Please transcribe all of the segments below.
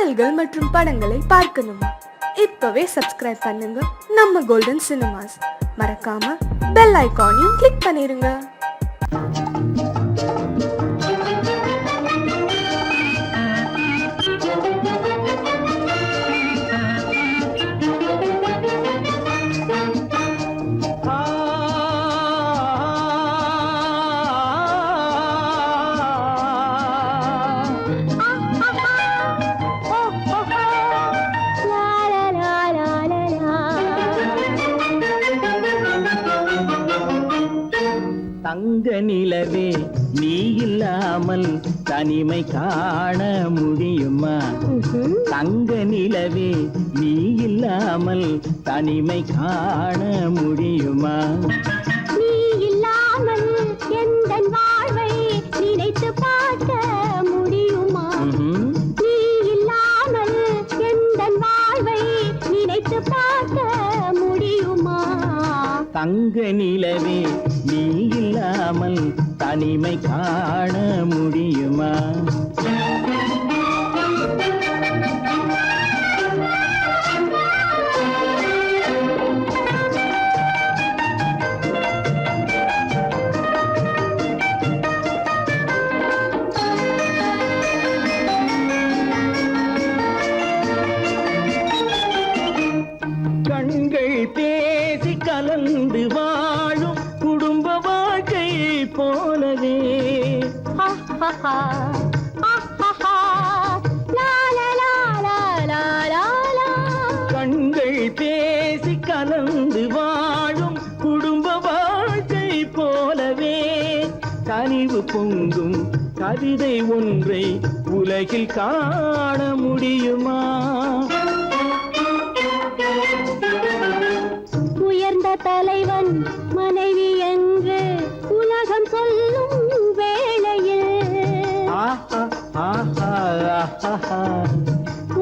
பாடல்கள் மற்றும் படங்களை பார்க்கணுமா? இப்பவே சப்ஸ்கிரைப் பண்ணுங்க நம்ம கோல்டன் சினிமாஸ். மறக்காம பெல் ஐகானையும் கிளிக் பண்ணிருங்க. தங்க நிலவே நீ இல்லாமல் தனிமை காண முடியுமா? தங்க நிலவே நீ இல்லாமல் தனிமை காண முடியுமா? நீ இல்லாமல் எந்தன் வாழ்வை நினைத்து பார்க்க முடியுமா? நீ இல்லாமல் எந்தன் வாழ்வை நினைத்து பார்க்க முடியுமா? தங்க நிலவே நீ இல்லாமல் தனிமை காண முடியுமா? கண்கள் பேசி கலந்து வாழும் குடும்ப வாழ்க்கை போலவே கண்கள் பேசி கலந்து வாழும் குடும்ப வாழ்க்கை போலவே கனிவு பொங்கும் கவிதை ஒன்றை உலகில் காண முடியுமா? உயர்ந்த தலைவன் மனைவி என்று உலகம் சொல்லும் வேளையில்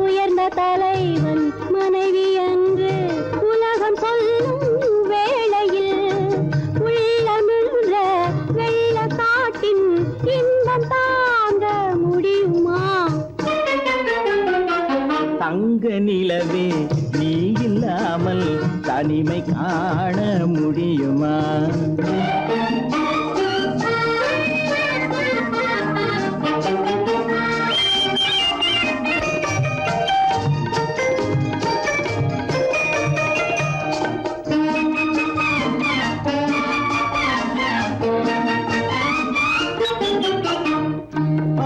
உயர்ந்த தலைவன் மனைவி என்று உலகம் சொல்லும் வேளையில் உள்ளமிழ்ற வெள்ள காட்டின் இன்பம் தாங்க முடியுமா? தங்க நிலவே நீ இல்லாமல் தனிமை காண முடியுமா?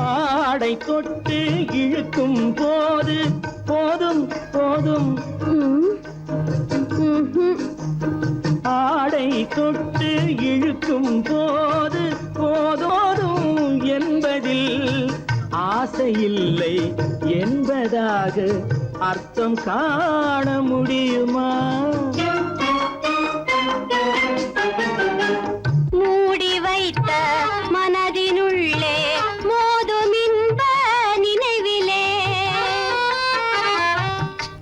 ஆடை தொட்டு இழுக்கும் போது போதும் போதும் ஆடை தொட்டு இழுக்கும் போது போதோதும் என்பதில் ஆசையில்லை என்பதாக அர்த்தம் காண முடியுமா? மூடி வைத்த மனதினுள்ளே மோதும் இன்ப நினைவிலே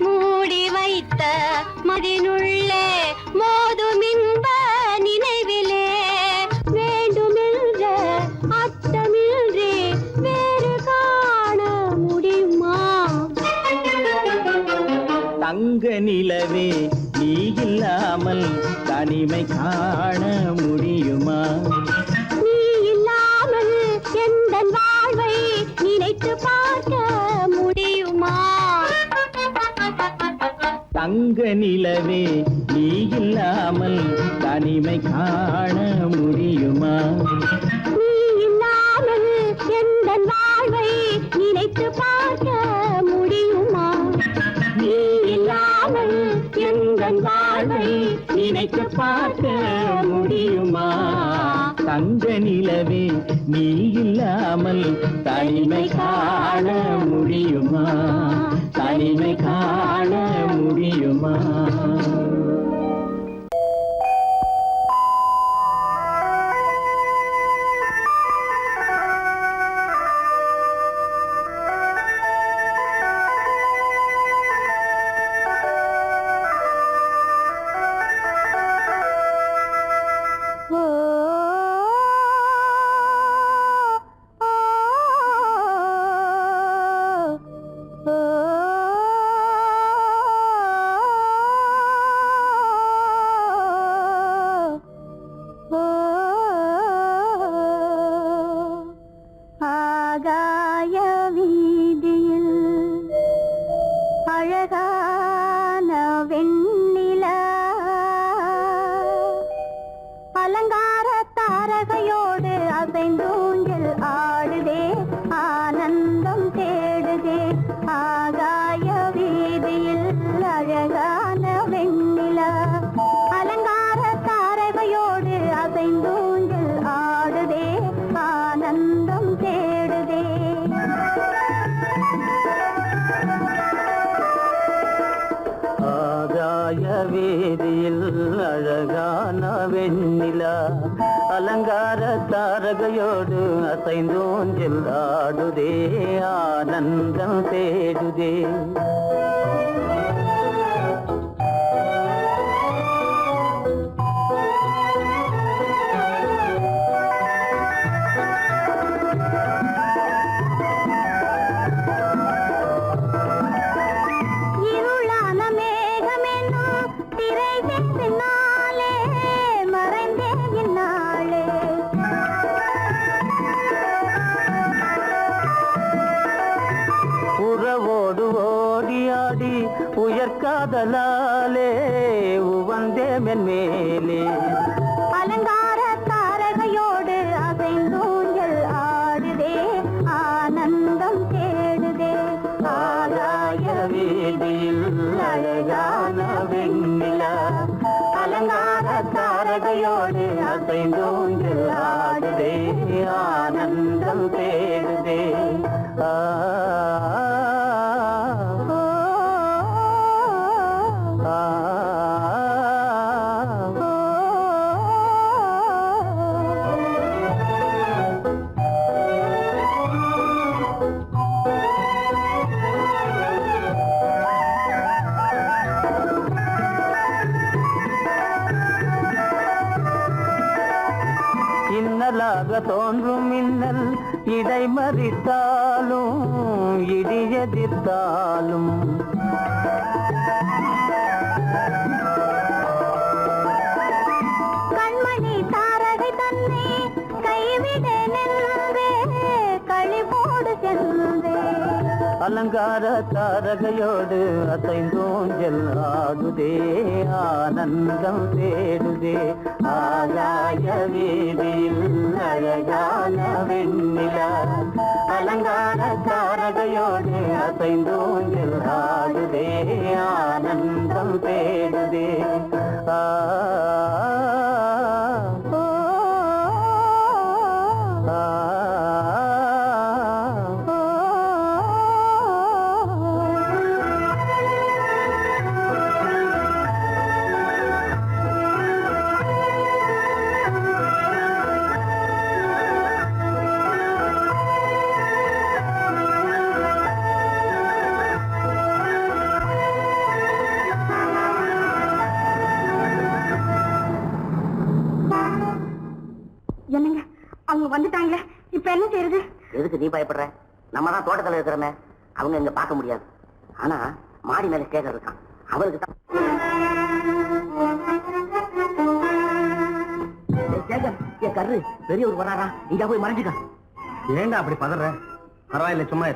மூடி வைத்த மனதினுள்ளே மோதும் இன்ப நினைவிலே வேண்டுமென்ற அர்த்தமின்றி வேறு காண முடியுமா? தங்க நிலவே நீ இல்லாமல் தனிமை காண முடியுமா? நீ இல்லாமல் எந்தன் வாழ்வை நினைத்து பார்க்க முடியுமா? தங்க நிலவே நீ இல்லாமல் தனிமை காண முடியுமா? நீ இல்லாமல் எந்தன் வாழ்வை நினைத்து பார்க்க முடியுமா? நீ இல்லாமல் எந்தன் வாழ்வை நினைத்து பார்க்க முடியுமா? தங்க நிலவே நீ இல்லாமல் தனிமை காண முடியுமா? தனிமை காண முடியுமா? oh ஆகாய வீதியில் அழகான வெண்ணிலா அலங்கார தாரகையோடு அசைந்தூஞ்சல் ஆடுதே ஆனந்தம் தேடுதே ஆகாய வீதியில் அழகான வெண்ணிலா அலங்கார தாரகையோடு அசைந்தூஞ்சல் ஆடுதே ஆனந்தம் தேடுதே இருளான மேகமென்னும் திரைக்கு பின்னாலே மறைந்தே இந்நாளே உறவோடு ஓடியாடி உயர்காதலாலே உவந்தே மென்மேலே அலங்கார தாரகையோடு அசைந்தூஞ்சல் ஆடுதே ஆனந்தம் தேடுதே ஆகாய வீதியில் அழகான வெண்ணிலா அலங்கார தாரகையோடு அசைந்தூஞ்சல் ஆடுதே ஆனந்தம் தேடுதே ஆ ஓ, ஆ, ஓ, இன்னலாக தோன்றும் மின்னல் இடைமறித்தாலும் இடியெதிர்த்தாலும் கண்மணி தாரகை தன்னை கைவிட நின்றே களிபோடு சென்றே அலங்கார தாரகையோடு அசைந்தோஞ்சல் ஆடுதே ஆனந்தம் தேடுதே ஆகாய வீதியில் அழகான வெண்ணிலா அலங்கார தாரகையோடு அசைந்தோஞ்சல் ஆடுதே ஆனந்தம் தேடுதே ஆ ஓ, ஆ ஓ, என்னங்க அவங்க வந்துட்டாங்களே இப்ப என்ன செய்யறது எதுக்கு நீ பயப்படுற? நம்ம தான் தோட்டத்துல இருக்கிறோமே, அவங்க இங்க பார்க்க முடியாது. ஆனா மாடி மேல ஸ்டேஜர் இருக்கான், அவருக்கு தான். என் கரு பெரியவர் வராரா, இங்க போய் மறைஞ்சுக்க. ஏண்டா அப்படி பதற? பரவாயில்ல, சும்மா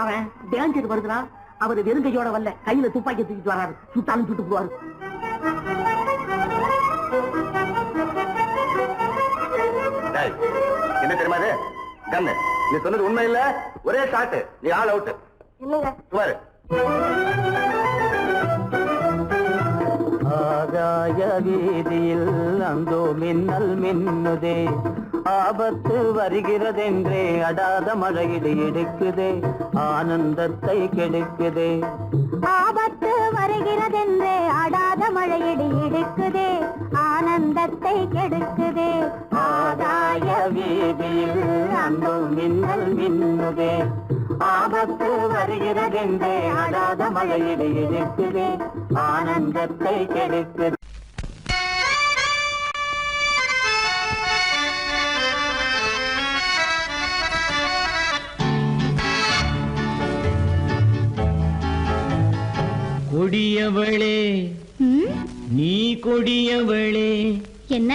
அவன் டேஞ்சர் வருதுனா, அவர் வெறுங்கையோட வரல, கையில துப்பாக்கி தூக்கிட்டு வராரு, சுட்டாலும் சுட்டு போவாரு. என்ன தெரியுமா இது? கண்ணு, நீ சொன்னது உண்மை இல்ல, ஒரே ஷாட், நீ ஆல் அவுட். இல்லைங்க சுமாரு. ஆகாய வீதியில் அந்தோ மின்னல் மின்னுதே, ஆபத்து வருகிறதென்றே அடாத மழையிடு எடுக்குதே, ஆனந்தத்தை கெடுக்குதே. ஆபத்து வருகிறதென்றே அடாத மழையிடி இடுக்குதே, ஆனந்தத்தை கெடுக்குதே. ஆகாய வீதியில் அந்தோ மின்னல் மின்னுதே, ஆபத்து வருகிறதென்றே அடாத மழையிடு எடுக்குதே, ஆனந்தத்தை கெடுக்குதே. கொடியவளே நீ கொடியவளே, என்ன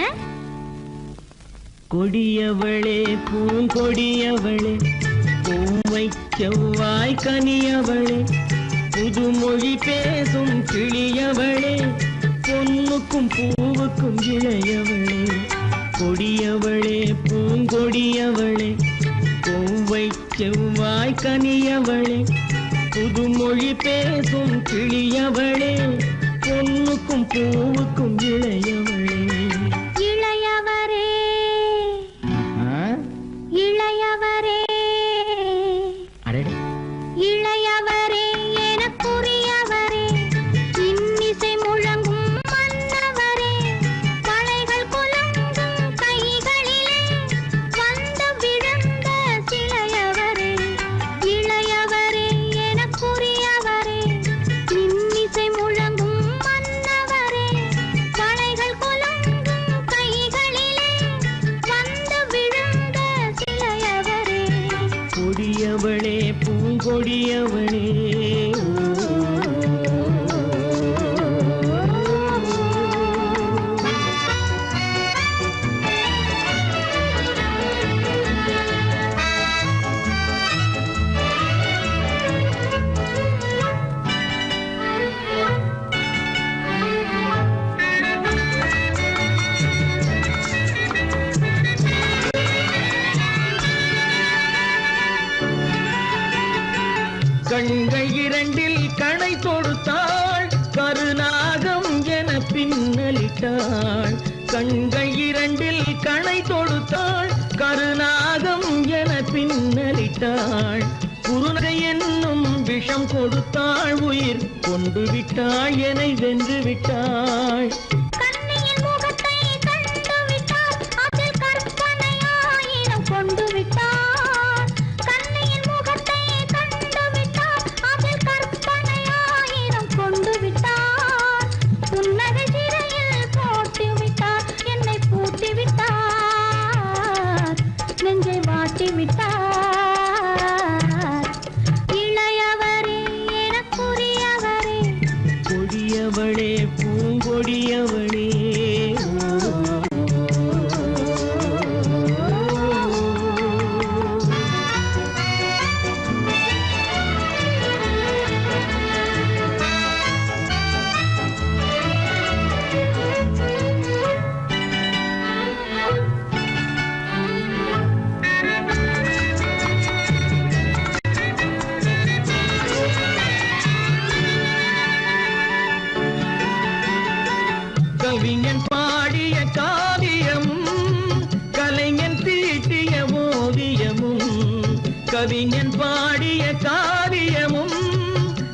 கொடியவளே பூங்கொடியவளே, பூவை செவ்வாய் கனியவளே, புதுமொழி பேசும் கிளியவளே, பொன்னுக்கும் பூவுக்கும் இளையவளே. கொடியவளே பூங்கொடியவளே, பூவை செவ்வாய் கனியவளே, புதுமொழி பேசும் கிளியவளே, பொன்னுக்கும் பூவுக்கும் இளையவளே. இளையவரே இளையவரே அடடே, இளையவரே எனக்குரியவரே, இன்னிசை முழங்கும் மன்னவரே, வளைகள் குலுங்கும் கைகளிலே வந்து விழுந்த சிலையவரே. இளையவரே எனக்குரியவரே, இன்னிசை முழங்கும் மன்னவரே, வளைகள் குலுங்கும் கைகளிலே வந்து விழுந்த சிலையவரே. கொடியவளே பூங்கொடியவளே, கண்கள் இரண்டில் கணை தொடுத்தாள், கருநாகம் என பின்னலிட்டாள். கண்கள் இரண்டில் கணை தொடுத்தாள், கருநாகம் என பின்னலிட்டாள். குருநகை என்னும் விஷம் கொடுத்தாள், உயிர் கொண்டு விட்டாள், என்னை வென்று விட்டாள். கண்ணியின் முகத்தை கண்டு விட்டார், அதில் கற்பனை ஆயிரம் கொண்டு விட்டார். கண்ணியின் முகத்தை கண்டு விட்டார், அதில் கற்பனை ஆயிரம் கொண்டு விட்டார். புன்னகை சிறையில் போட்டு விட்டார், என்னை பூட்டி விட்டார், நெஞ்சை வாட்டி விட்டார். இளையவரே எனக்குரியவரே, கொடியவளே பூங்கொடியவளே. கவிஞன் பாடிய காவியமும், கலைஞன் தீட்டிய ஓவியமும். கவிஞன் பாடிய காவியமும்,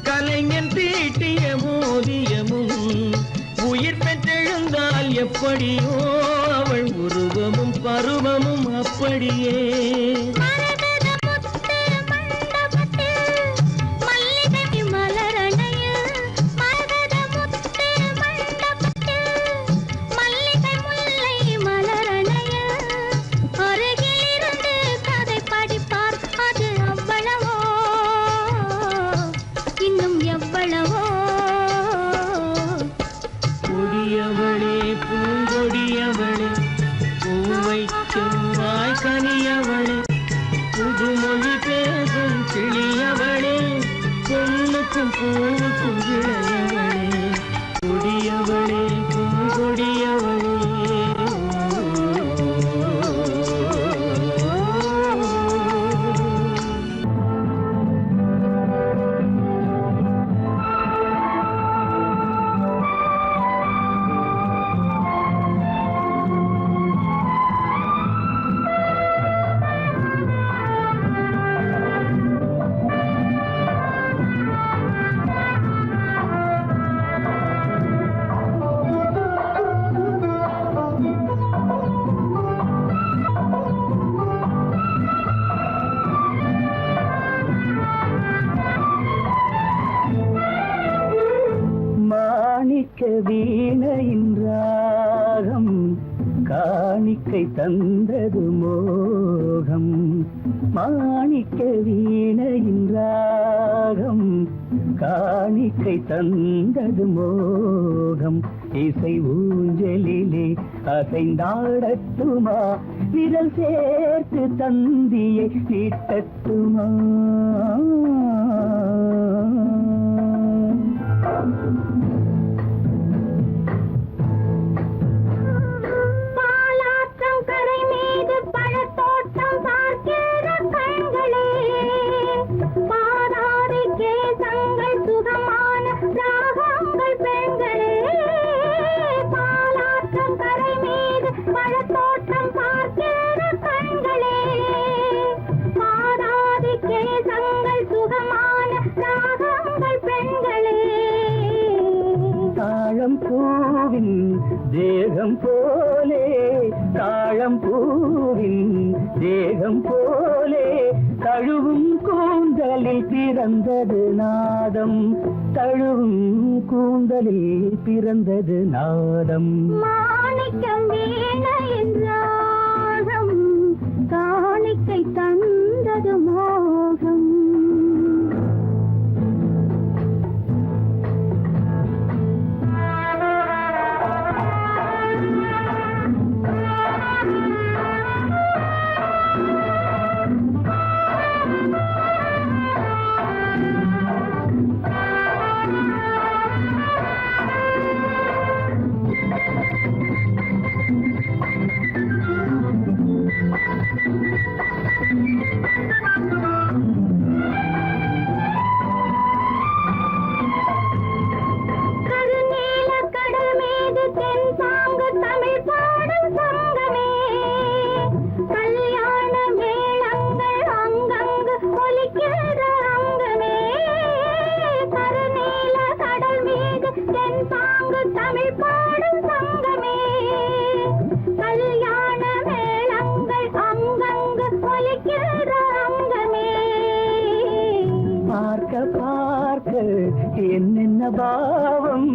கலைஞன் தீட்டிய ஓவியமும். உயிர் பெற்றெழுந்தால் எப்படியோ அவள் உருவமும் பருவமும் அப்படியே. மரகத முத்து மண்டபத்தில் மல்லிகை மலரணையில், மரகத முத்து மண்டபத்தில் மல்லிகை முல்லை மலரணையில், அருகில் இருந்து கதை படிப்பார், அது அவ்வளவோ இன்னும் எவ்வளவோ. கொடியவளே பூங்கொடியவளே, பூவை செவ்வாய் கனியவளே, புதுமொழி பேசும் கிளியவளே, பொன்னுக்கும் பூவுக்கும் இளையவளே. கொடியவளே பூங்கொடியவளே. மாணிக்க வீணையின் ராகம், காணிக்கை தந்தது மோகம். மாணிக்க வீணையின் ராகம், காணிக்கை தந்தது மோகம். இசை ஊஞ்சலிலே அசைந்தாடட்டுமா, விரல் சேர்த்து தந்தியை நீட்டட்டுமா. பாலாற்றங்கரை மீது பழத்தோட்டம் பார்க்கிற கண்களே, பாராறு கேசங்கள் சுகமான ராகங்கள் பெண்களே பாலாற்றம் கரை மீது பழத்தோட்டம் பார்க்கிற கண்களே பாடாதி கேசங்கள் சுகமான ராகங்கள் பெண்களே தாழம் பூவின் தேகம் போலே தாழம் பூவின் தேகம் போலே தழுவும் கூந்தலில் பிறந்தது நாதம் தழுவும் கூந்தலில் பிறந்தது நாதம் மாணிக்கம் வீணையின் ராகம் காணிக்கை தந்தது மோகம் கருநீல கடல் மீது தென்பாங்கு தமிழ் பாடும் சங்கமே கல்யாண மேளங்கள் அங்கங்கு ஒலிக்கிற அங்கமே கருநீல கடல் மீது தென்பாங்கு தமிழ் பாடும் சங்கமே கல்யாண மேளங்கள் அங்கங்கு ஒலிக்கிற அங்கமே பார்க்க பார்க்க என்னென்ன பாவம்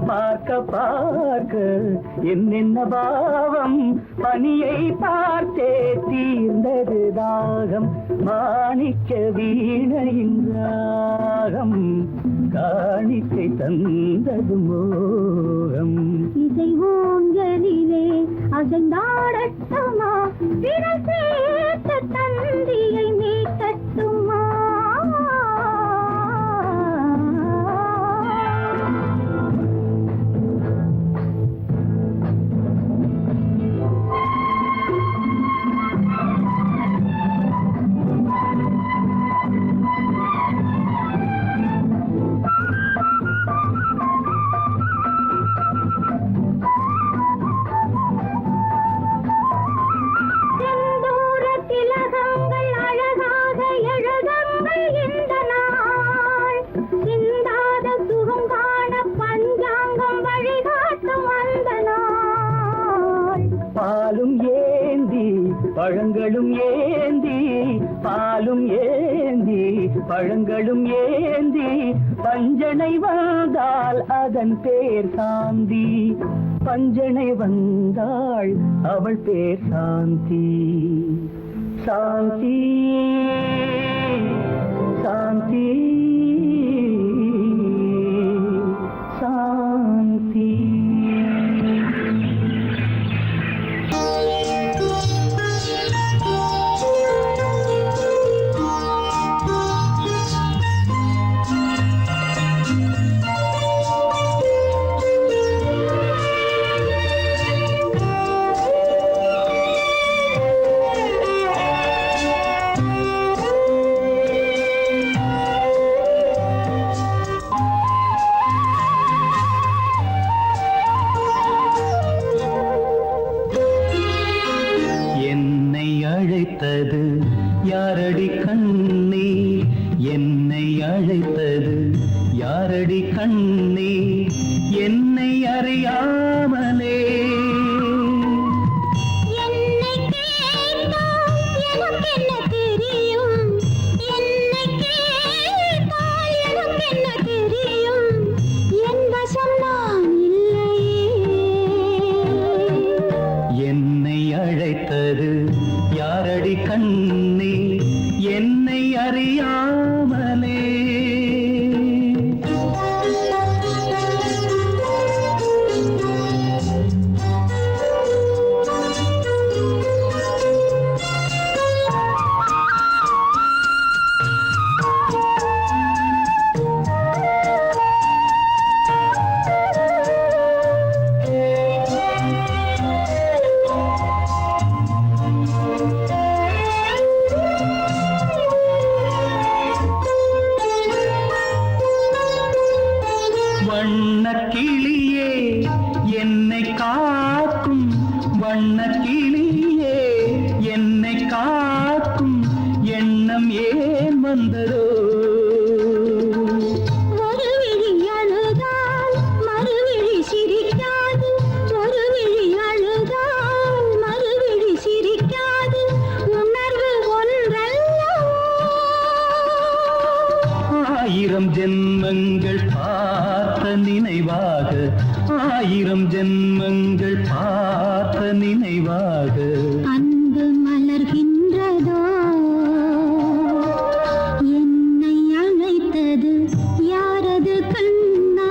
பார்க்க பார்க்க என்னென்ன பாவம் பனியை பார்த்தே தீர்ந்தது தாகம் மாணிக்க வீணையின் ராகம் காணிக்கை தந்தது மோகம் இசை ஊஞ்சலிலே அசைந்தாடட்டுமா விரல் சேர்த்த தந்தியை மீட்டட்டுமா செந்தூர திலகங்கள் அழகாக எழுதங்கள் இந்த நாள் சிந்தாத சுகம் காண பஞ்சாங்கம் வழிகாட்டும் அந்த நாள் பாலும் ஏந்தி பழங்களும் ஏந்தி பாலும் ஏந்தி பழங்களும் ஏந்தி பஞ்சனை வந்தால் அதன் பேர் சாந்தி பஞ்சனை வந்தாள் அவள் பேர் சாந்தி சாந்தி சாந்தி சாந்தி என்னை அழைத்தது யாரடி கண்ணே என்னை அழைத்தது யாரடி கண்ணே என்னை அறியாமலே என்னை கேட்டால் எனக்கென்ன தெரியும் என்னை கேட்டால் எனக்கென்ன தெரியும் என் வசம் நான் இல்லையே என்னை அழைத்தது யாரடி கண்ணே என்னை அறியாமலே வண்ணக் கிளியே என்னை காக்கும் வண்ணக் கிளியே என்னை காக்கும் எண்ணம் ஏன் வந்ததோ ஒரு விழி அழுதால் மறுவிழி சிரிக்காது ஒரு விழி அழுதால் மறுவிழி சிரிக்காது உணர்வு ஒன்றல்லவோ ஆயிரம் ஜென்மங்கள் பார்த்த நினைவாக ஆயிரம் ஜென்மங்கள் பார்த்த நினைவாக அன்பு மலர்கின்றதோ என்னை அழைத்தது யாரது கண்ணா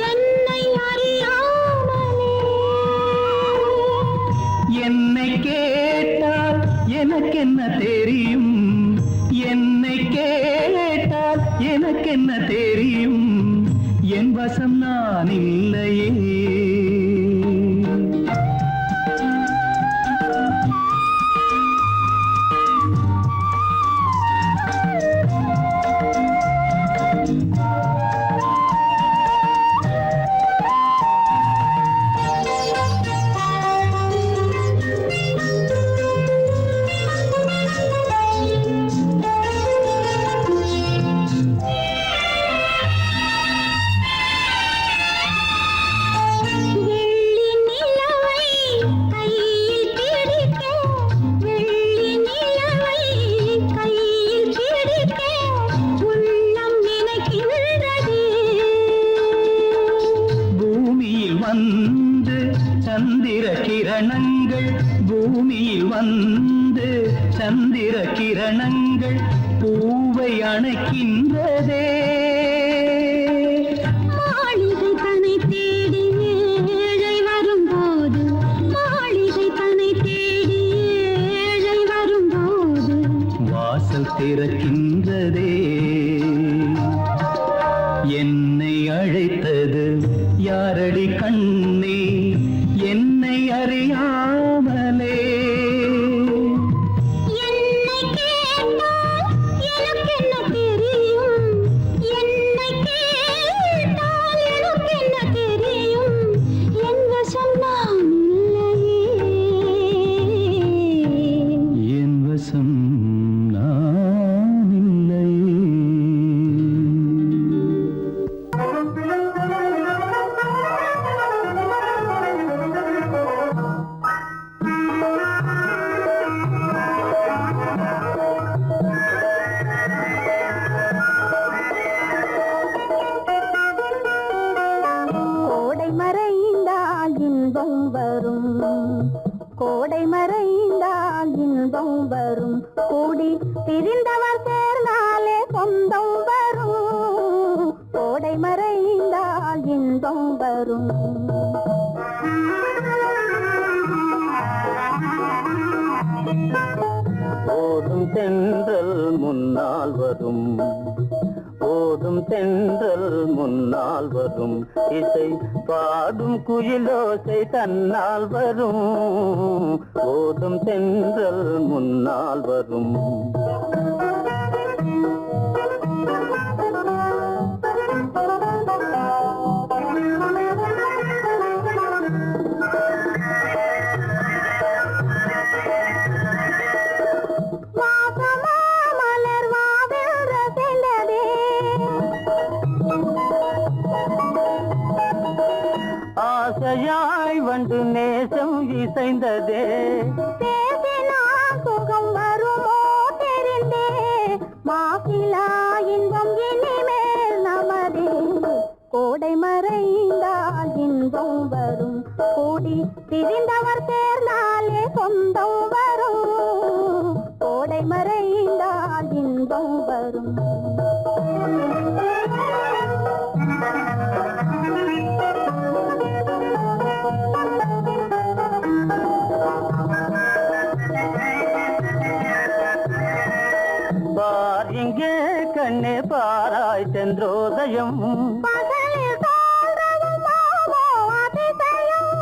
என்னை அறியாமலே என்னை கேட்டால் எனக்கென்ன தெரியும் என்னை கேட்டால் எனக்கென்ன தெரியும் என் வசம் நான் இல்லையே வெள்ளி நிலவை கையில் பிடிக்க வெள்ளி நிலவை கையில் பிடிக்க உள்ளம் நினைக்கின்றது பூமியில் வந்து சந்திர கிரணங்கள் பூமியில் வந்து சந்திர கிரணங்கள் பூவை அணைக்கின்றதே மாளிகை தன்னை தேடி ஏழை வரும்போது மாளிகை தன்னை தேடி ஏழை வரும்போது வாசல் திறக்கின்றதே என்னை அழைத்தது யாரடி கண்ணே என்னை அறியாமலே என்னை கேட்டால் எனக்கென்ன தெரியும் என்னை கேட்டால் எனக்கென்ன தெரியும் என் வசம் நான் இல்லையே என் வசம் நான் இல்லை கோடை மறைந்தால் இன்பம் வரும் கோடை மறைந்தால் இன்பம் வரும் கூடி பிரிந்தவர் சேர்ந்தாலே சொந்தம் வரும் கோடை மறைந்தால் இன்பம் வரும் ஓடும் தென்றல் முன்னால் வரும் ஓடும் தென்றல் முன்னால் வரும் இசை பாடும் குயிலோசை தன்னால் வரும் ஓடும் தென்றல் முன்னால் வரும் வாசமா மலர் வாவென்ற சென்றதே ஆசையாய் வந்து நேசம் இசைந்ததே பேசினால் சுகம் வருமோ தெரிந்தே மாசிலா இன்பம் இனிமேல் நமதே கோடை மறைந்தால் இன்பம் வரும் கூடி பிரிந்தவர் சேர்ந்தாலே சொந்தம் வரும் கோடை மறைந்தால் இன்பம் வரும் பார் இங்கே கண்ணே பாராய் சென்றோதயம் பகலில் தோன்றவும் மாமோ அதிசயம்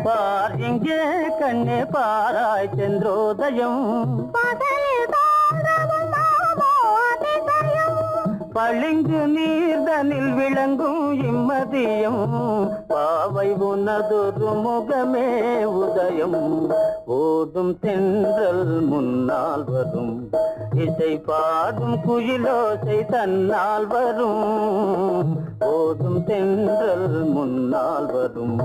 பார் இங்கே கண்ணே பாராய் சென்றோதயம் பகலில் தோன்றவும் மாமோ அதிசயம் பளிங்கு நீர்தனில் விளங்கும் இம்மதியம் பாவை உனதொரு முகமே உதயம் ஓடும் தென்றல் முன்னால் வரும் இசை பாடும் குயிலோசை தன்னால் வரும் ஓடும் தென்றல் முன்னால் வரும்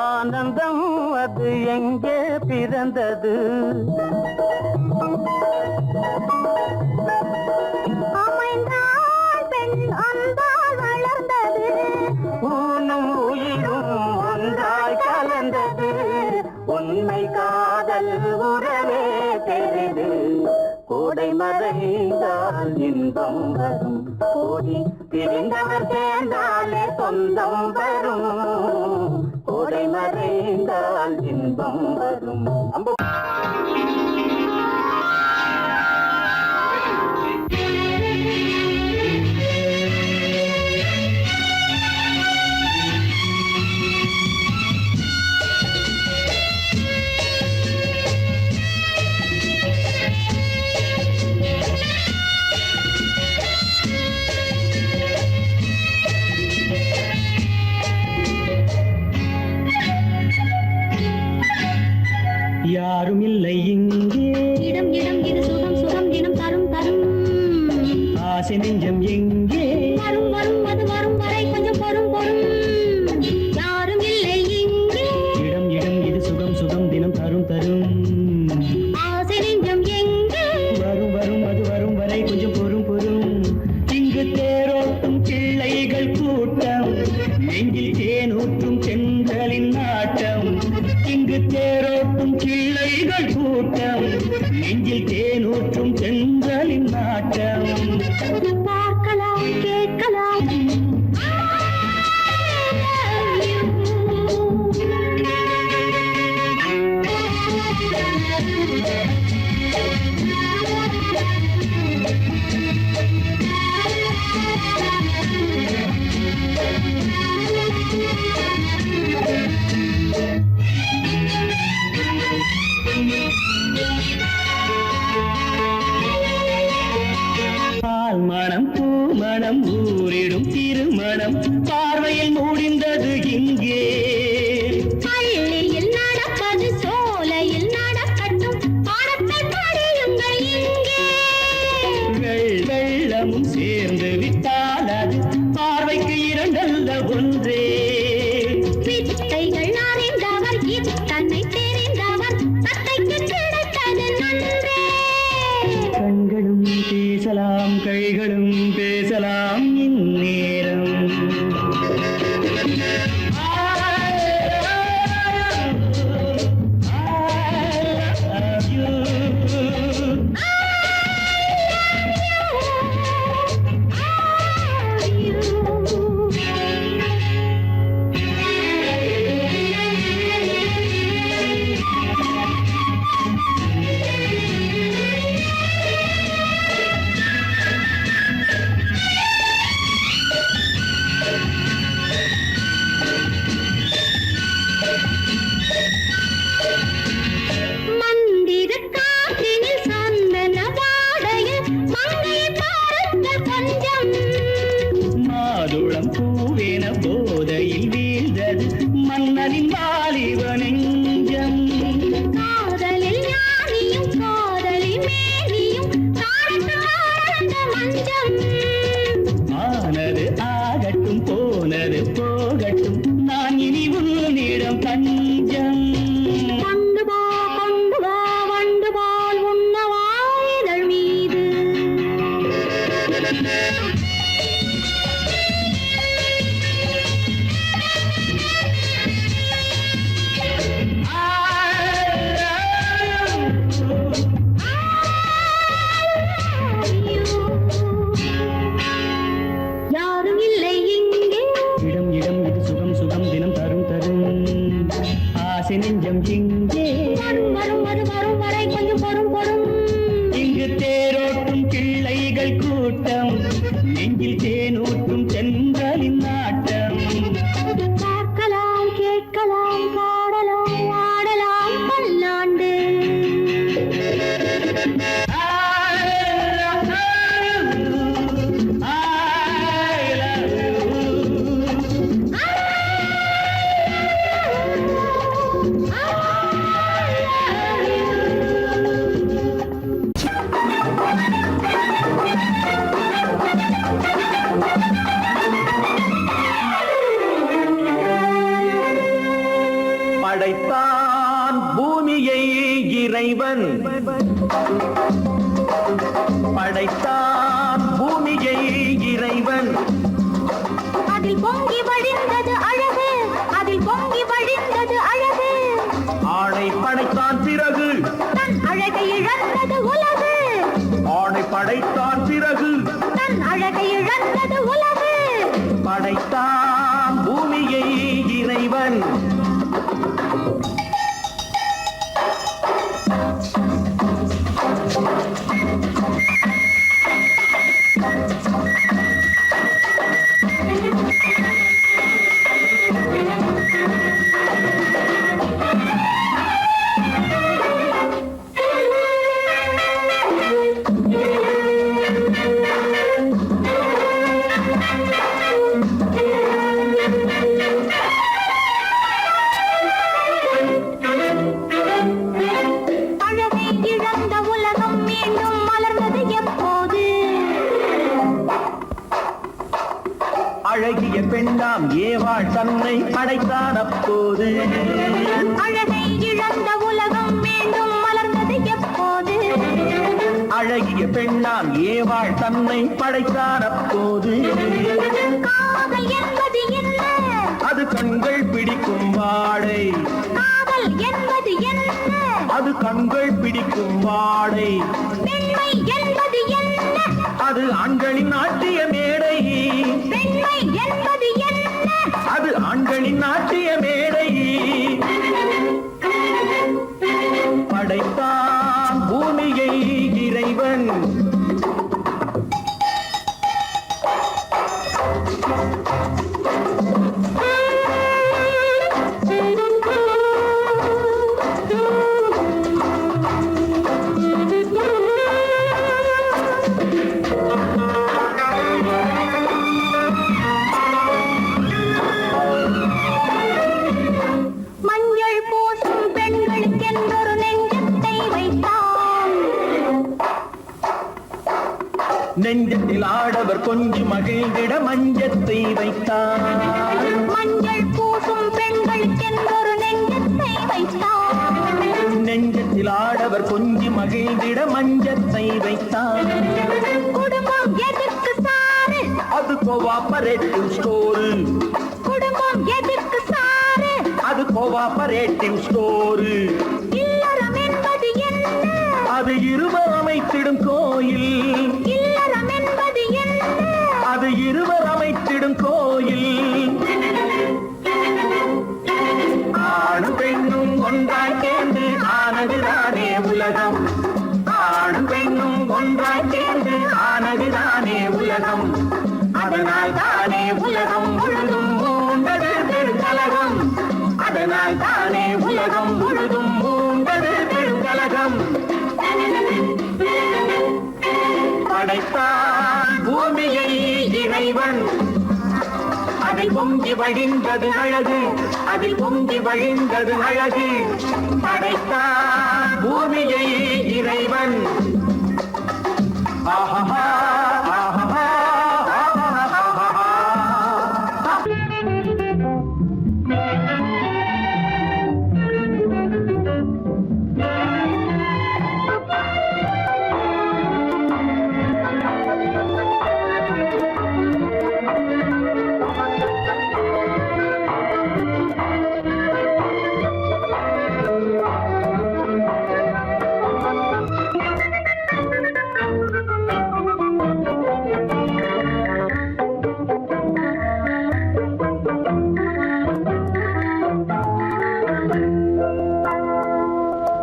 ஆனந்தம் அது எங்கே பிறந்தது அமைந்தால் பெண் அன்பால் வளர்ந்தது ஊனும் உயிரும் ஒன்றாய் கலந்தது உண்மை காதல் உறவே தெரிது கோடை மறைந்தால் இன்பம் வரும் கோடி பிரிந்தவர் சேர்ந்தாலே சொந்தம் வரும் கோடை மறைந்தால் இன்பம் வரும் யாரும் இல்லை இங்கே இடம் இடம் இது சுகம் சுகம் தினம் தரும் தரும் ஆசை நெஞ்சம் எங்கே வரும் வரும் அது வரும் வரை கொஞ்சம் பொறும் பொறும் யாரும் இல்லை இங்கே இடம் இடம் இது சுகம் சுகம் தினம் தரும் தரும் ஆசை நெஞ்சம் எங்கே வரும் வரும் அது வரும் வரை கொஞ்சம் பொறும் பொறும் இங்கு தேரோட்டும் பிள்ளைகள் கூட்டம் நெஞ்சில் தேனூற்றும் தென்றலின் நாட்டம் இங்கு தேரோட்டும் பிள்ளைகள் கூட்டம் நெஞ்சில் தேனூற்றும் தென்றலின் நாட்டம் பார்க்கலாம் கேட்கலாம் பால் மணம் பூ மணம் ஊரிடும் திருமணம் பார்வையில் முடிந்தது இங்கே பள்ளியில் நடப்பது சோலையில் நடக்கட்டும் பாடத்தை படியுங்கள் இங்கே வெள்ளமும் சேர்ந்து விட்டால் அது பார்வைக்கு இரண்டல்ல ஒன்றே வித்தைகள் அறிந்தவர் இத்தன்னை தெரிந்தவர் தத்தைக்கு கிடைத்தது நன்றே கண்களும் பேசலாம் கைகளும் பேசலாம் இந்நேரம் மந்திர காற்றினில் சந்தன வாடையில் மங்கையை பாருங்கள் கொஞ்சம் மாதுளம் பூவேன போதையில் வீழ்ந்தது மன்னனின் வாலிப நெஞ்சம் காதலில் ஞானியும் காதலில் மேனியும் காணந்த மஞ்சம் ஆனது ஆகட்டும் போனது போகட்டும் நான் இனி உன்னிடம் தஞ்சம் கொண்டு வா வண்டு போல் உண்ணவா இதழ் மீது யாரும் இல்லை இங்கே இடம் இடம் இது சுகம் சுகம் தினம் தரும் தரும் ஆசை நெஞ்சம் இங்கே வரும் வரும் அது வரும் வரை கொஞ்சம் பொறும் பொறும் இங்கு தேரோட்டும் பிள்ளைகள் கூட்டம் நெஞ்சில் தேனூற்றும் படைத்தான் பூமியை இறைவன், அதில் பொங்கி வழிந்தது அழகு, அதில் பொங்கி வழிந்தது அழகு. ஆணை படைத்தான் பிறகு தன் அழகை இழந்தது உலகு, ஆணை படைத்தான் பிறகு தன் அழகை இழந்தது உலகு. படைத்தான் பூமியை இறைவன். அழகை இழந்த உலகம் மீண்டும் மலர்ந்தது எப்போது? அழகிய பெண்ணாம் ஏவாள் தன்னை படைத்தான் அப்போது. அழகை இழந்த உலகம் மீண்டும் மலர்ந்தது எப்போது? அழகிய பெண்ணாம் ஏவாள் தன்னை படைத்தான் அப்போது. காதல் என்பது என்ன? அது கண்கள் பிடிக்கும் வாடை, காதல் என்பது என்ன? அது கண்கள் பிடிக்கும் வாடை. பெண்மை என்பது என்ன? அது ஆண்களின் நாட்டிய மேடை, பெண்மை என்பது என்ன? அது ஆண்களின் நாட்டிய மேடை. படைத்தான் பூமியை இறைவன், மஞ்சள் பூசும் பெண்களுக்கென்றொரு நெஞ்சத்தை வைத்தான். நெஞ்சத்தில் ஆடவர் கொஞ்சி மகிழ்ந்திட மஞ்சத்தை வைத்தார். மஞ்சள் பூசும் பெண்களுக்கென்றொரு நெஞ்சத்தை வைத்தான். நெஞ்சத்தில் ஆடவர் கொஞ்சி மகிழ்ந்திட மஞ்சத்தை வைத்தார். குடும்பம் எதற்கு சாரு? அது கோஆபரேட்டிவ் ஸ்டோரு, குடும்பம் எதற்கு சாரு? அது கோஆபரேட்டிவ் ஸ்டோரு. இல்லறம் என்பது என்ன? அது இருவர் அமைத்திடும் கோயில், இல்லறம் என்பது என்ன? அது இருவர் அமைத்திடும் கோயில். ஆணும் பெண்ணும் ஒன்றாய் சேர்ந்து ஆனதுதானே உலகம், ஆணும் பெண்ணும் ஒன்றாய் சேர்ந்து ஆனதுதானே உலகம். அதனால் தானே உலகம் முழுதும் மூண்டது பெருங்கலகம், அதனால் தானே உலகம் முழுதும் மூண்டது பெருங்கலகம். படைத்தான் பூமியை இறைவன், அதில் பொங்கி வழிந்தது அழகு, அதில் பொங்கி வழிந்தது அழகு. படைத்தான் பூமியை இறைவன். ஆஹா ஆஹா ஆஹா.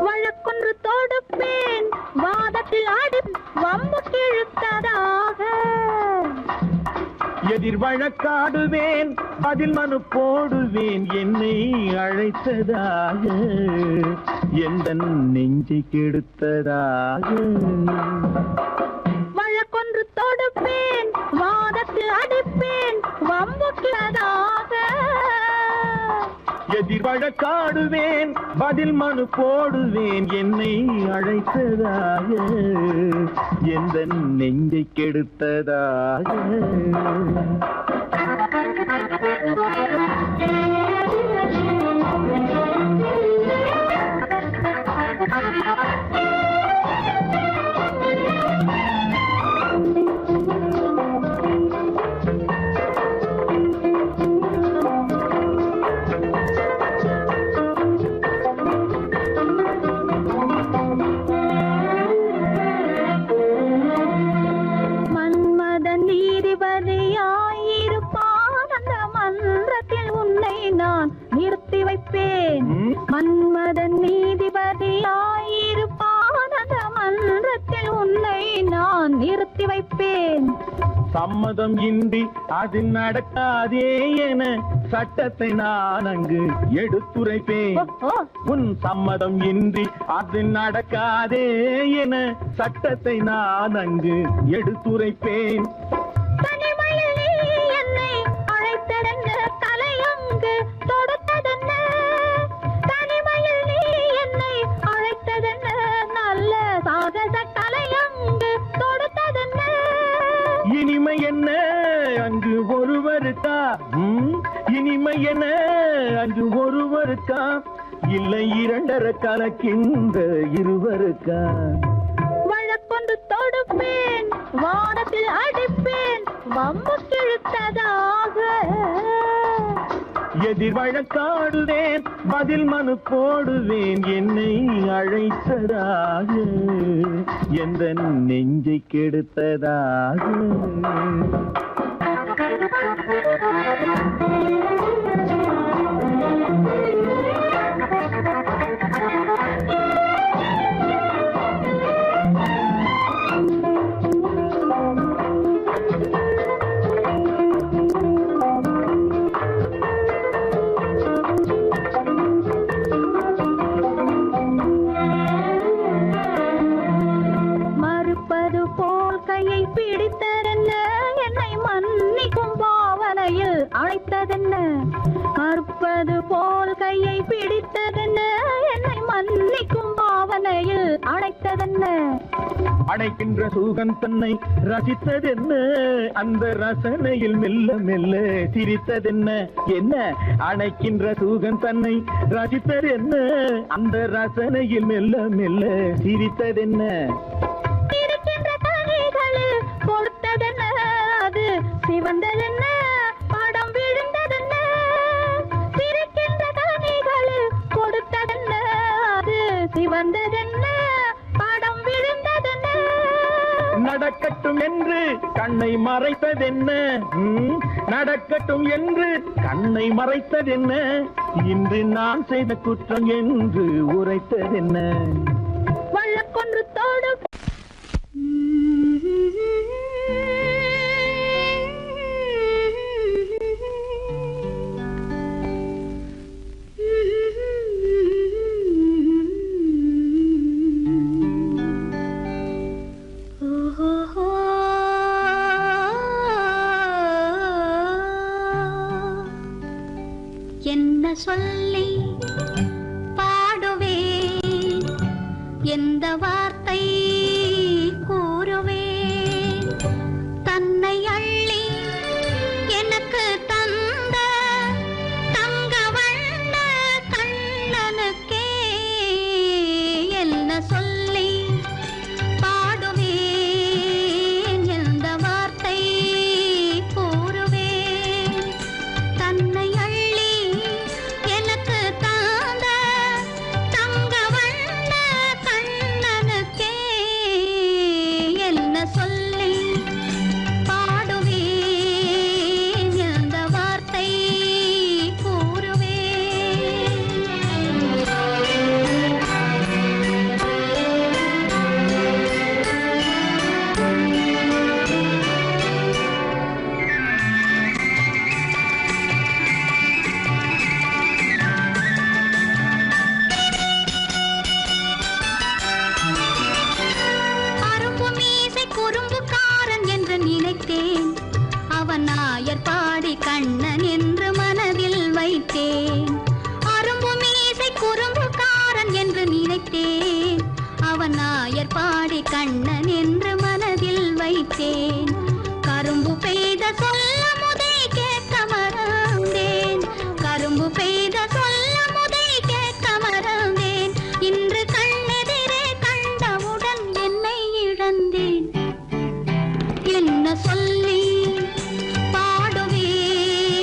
வழக்கொன்று தொடுப்பேன், வாதத்தில் ஆடி வம்பு கிழுத்ததாக. எதிர் வழக்காடுவேன், அதில் மனு போடுவேன், என்னை அழைத்ததாக, எந்த நெஞ்சை கெடுத்ததாக. வழக்கொன்று தொடுப்பேன், வாதத்தில் அடிப்பேன், வம்பு கிழதாக. எதிர் வழக்காடுவேன், பதில் மனு போடுவேன், என்னை அழைத்ததாக, எந்த நெஞ்சை கெடுத்ததாக. சம்மதம் இன்றி அது நடக்காதே என சட்டத்தை நான் அங்கு எடுத்துரைப்பேன். உன் சம்மதம் இன்றி அது நடக்காதே என சட்டத்தை நான் அங்கு எடுத்துரைப்பேன். தனிமையில் நீ என்னை அழைத்ததென்ன, தலையங்கு தொடுத்ததென்ன? தனிமையில் நீ என்னை அழைத்ததென்ன, நல்ல சாகச தலையங்கு தொடுத்ததென்ன? இனிமை என்ன அங்கு ஒருவருக்கா? இனிமை என்ன அங்கு ஒருவருக்கா? இல்லை இரண்டரை கலக்கின்ற இருவருக்கா? வழக்கொண்டு தொடுப்பேன், வானத்தில் அடிப்பேன், வம்பு கிழுத்ததாக. எதிர் வழக்காடுவேன், பதில் மனு போடுவேன், என்னை அழைத்ததாக, எந்த நெஞ்சை கெடுத்ததாக. மறுப்பது போல் கையை பிடித்ததென்ன, என்னை மன்னிக்கும் பாவனையில் அழைத்ததென்ன? மறுப்பது போல் கையை பிடித்ததென்ன, என்னை மன்னிக்கும் பாவனையில் அழைத்ததென்ன? அடைக்கின்ற சுகம் தன்னை ரசித்ததென்ன, அந்த ரசனையில் மெல்ல மெல்ல சிரித்ததென்ன? என்ன அணைக்கின்ற சுகம் தன்னை ரசித்ததென்ன, அந்த ரசனையில் மெல்ல மெல்ல சிரித்ததென்ன? இருக்கின்ற கனிகளில் கொடுத்ததென்ன, அது சிவந்ததென்ன, படம் விழுந்ததென்ன? இருக்கின்ற கனிகளில் கொடுத்ததென்ன, அது சிவந்ததென்ன, படம் விழுந்ததென்ன? நடக்கட்டும் என்று கண்ணை மறைத்ததென்ன? நடக்கட்டும் என்று கண்ணை மறைத்ததென்ன? இன்று நான் செய்த குற்றம் என்று உரைத்ததென்ன? வழக்கொன்று தொடு என்ன சொல்லி பாடுவேன், எந்த வார்த்தை கூறுவேன்? தன்னை அள்ளி எனக்கு தந்த தங்க வண்ண கண்ணனுக்கே என்ன சொல்லி பாடுவேன், எந்த வார்த்தை கூறுவேன்? தன்னை அள்ளி எனக்கு தந்த தங்க வண்ண கண்ணனுக்கே என்ன சொல்லி பாடுவேன், எந்த வார்த்தை அரும்பு மீசை குறும்புக்காரன் என்று நினைத்தேன், அவன் நாயர் பாடி கண்ணன் என்று மனதில் வைத்தேன். அரும்பு மீசை குறும்புக்காரன் என்று நினைத்தேன், அவன் நாயர் பாடி கண்ணன் என்று மனதில் வைத்தேன். கரும்பு பெய்த சொல்ல முதை கேட்க மறந்தேன், கரும்பு பெய்த சொல்ல முதை கேட்க மறந்தேன். இன்று கண்ணெதிரே கண்டவுடன் என்னை இழந்தேன். என்ன சொல்லி பாடுவேன்,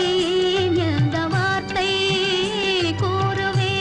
எந்த வார்த்தை கூறுவேன்?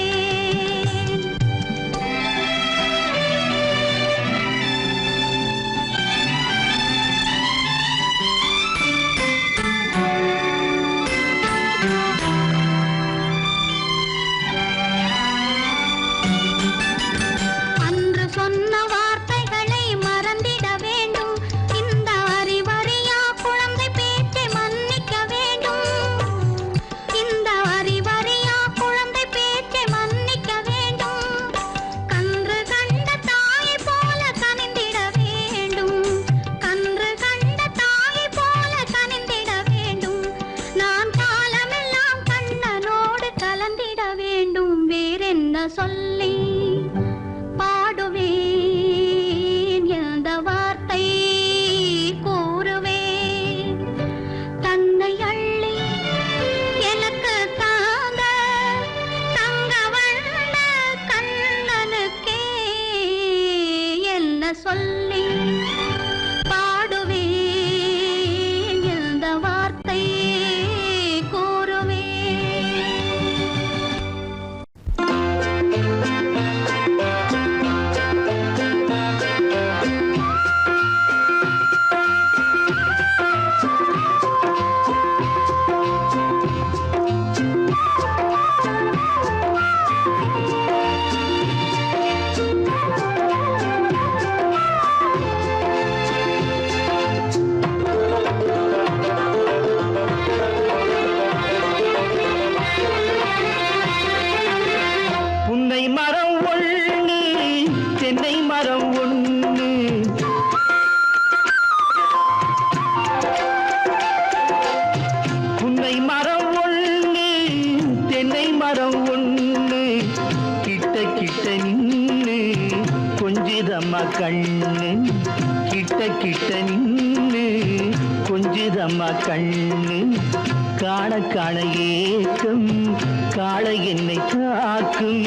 கண்ணு கிட்ட கிட்ட நின்னு கொஞ்சுதம்மா கண்ணு காண காண ஏக்கம் காளை என்னை தாக்கும்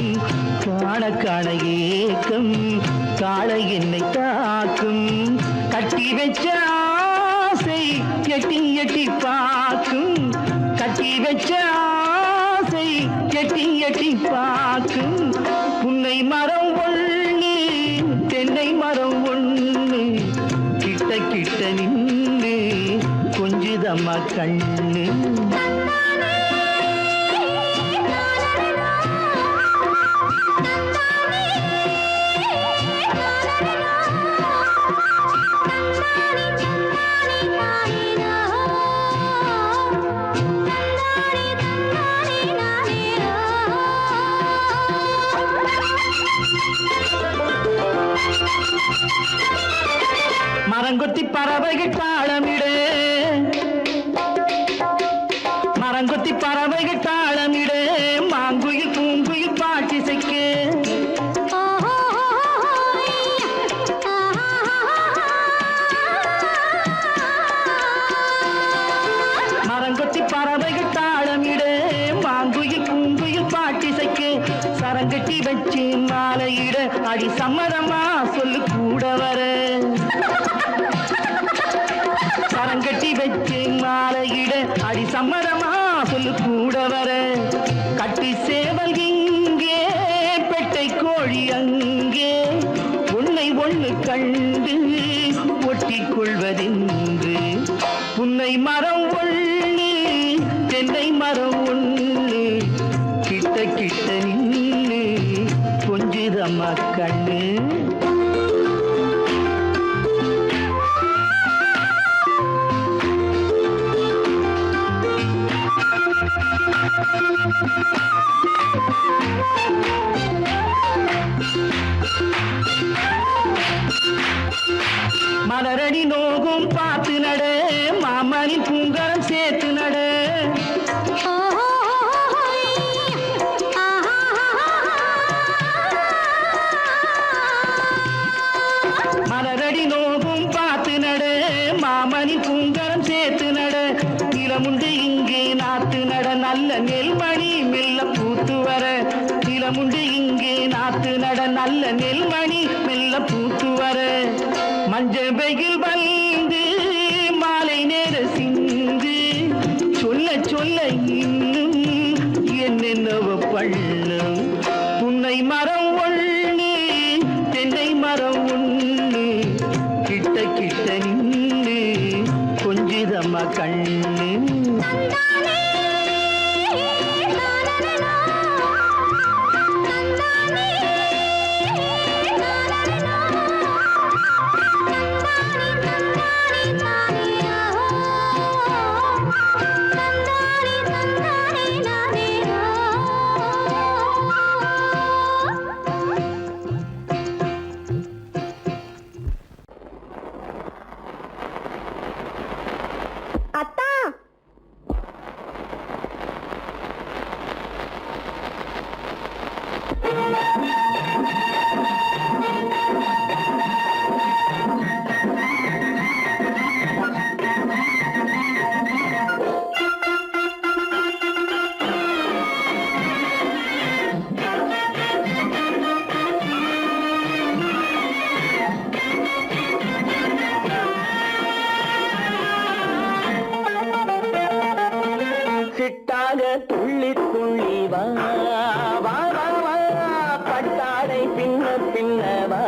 காண காண ஏக்கம் காளை என்னை தாக்கும் கட்டி வச்ச ஆசை எட்டி எட்டி பார்க்கும் கட்டி வச்ச ஆசை எட்டி எட்டி பார்க்கும் புன்னை மரம் ஒண்ணு தென்னை மரம் ஒண்ணு கிட்ட கிட்ட நின்று கொஞ்சுதம்மா கண்ணு மரங்கொத்தி பறவைகள் தாளமிடு மரங்கொத்தி பறவைகள் தாளமிடு மாங்குயில் பூங்குயில் பாட்டிசைக்கு மரங்கொத்தி பறவைகள் தாளமிடு மாங்குயில் பூங்குயில் பாட்டிசைக்கு சரங்கட்டி வச்சு மாலையிட அடி சம்மதமா சொல்லு கூட வர சரங்கட்டி வச்சு மாலையிட அடி சம்மதமா சொல்லு கூட வர கட்டி சேவல் இங்கே பெட்டை கோழி அங்கே உன்னை ஒண்ணு கண்டு ஒட்டிக் கொள்வதென்று புன்னை மரம் ஒண்ணு தென்னை மரம் ஒண்ணு கிட்ட கிட்ட நின்று கொஞ்சுதம்மா கண்ணு மலரடி நோகும் பார்த்து நட மாமனின் பூங்கரம் சேர்த்து நட மலரடி நோகும் பார்த்து நட மாமனின் பூங்கரம் சேர்த்து நட நிலமுண்டு இங்கே நாத்து நட நல்ல நெல்மணி மெல்ல பூத்து வர நிலமுண்டு இங்கே நாத்து நட நல்ல நெல்மணி மெல்ல பூத்து வர மஞ்சள் வெயில் வந்து மாலை நேர சிந்து சொல்ல சொல்ல இன்னும் என்னென்னவ பண்ணும் புன்னை மரம் ஒண்ணு தென்னை மரம் ஒண்ணு கிட்ட கிட்ட நின்று கொஞ்சுதம்மா கண்ணு அத்தா சிட்டாக துள்ளி துள்ளி வா வா வா வா பட்டாடை பின்ன பின்ன வா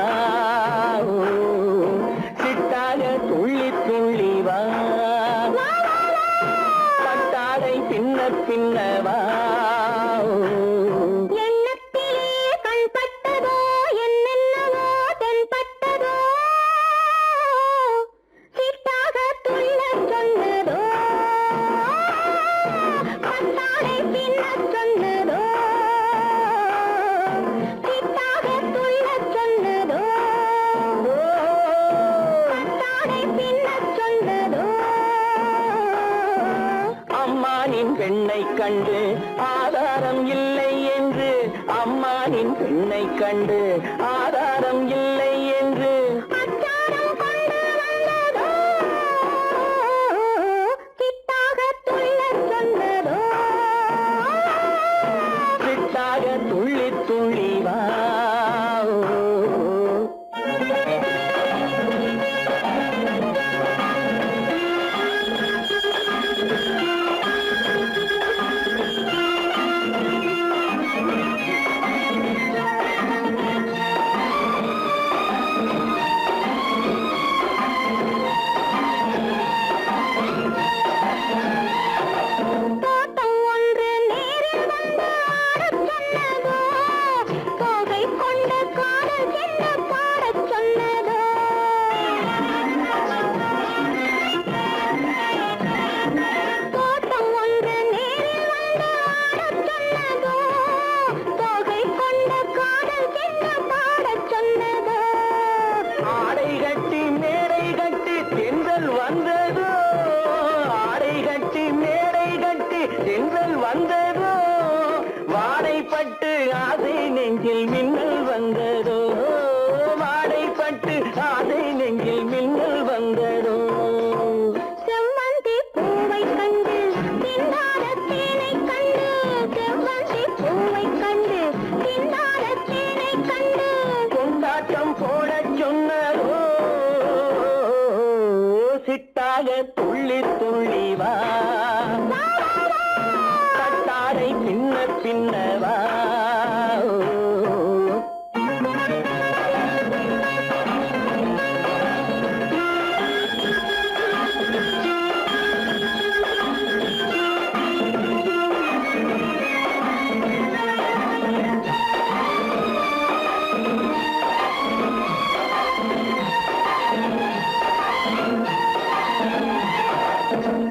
சிட்டாக துள்ளி துள்ளி வா பட்டாடை பின்ன பின்ன வா எண்ணத்திலே கண்பட்டதோ என்னென்னவோ தென்பட்டதோ சிட்டாக துள்ளச் சொன்னதோ பட்டாடை பின்னச் சொன்னதோ சிட்டாக துள்ளச் சொன்னதோ பட்டாடை பின்னச் சொன்னதோ அம்மானின் பெண்ணை கண்டு ஆதாரம் இல்லை என்று அம்மானின் பெண்ணை கண்டு ஆதாரம் இல்லை என்று வந்ததோ ஆடை கட்டி மேடை கட்டி சென்றல் வந்ததோ வாடைப்பட்டு ஆசை நெஞ்சில் மின்னல் வந்ததோ வாடைப்பட்டு ஆசை நெஞ்சில் மின்னல் வந்ததோ செவ்வந்தி பூவை கண்டு திண்டாட தேனை கண்டு செவ்வந்தி பூவை கண்டு திண்டாட தேனை கண்டு கொண்டாட்டம் போட சொன்னதோ சிட்டாக துள்ளி துள்ளி வா கட்டாரை பின்ன பின்னவா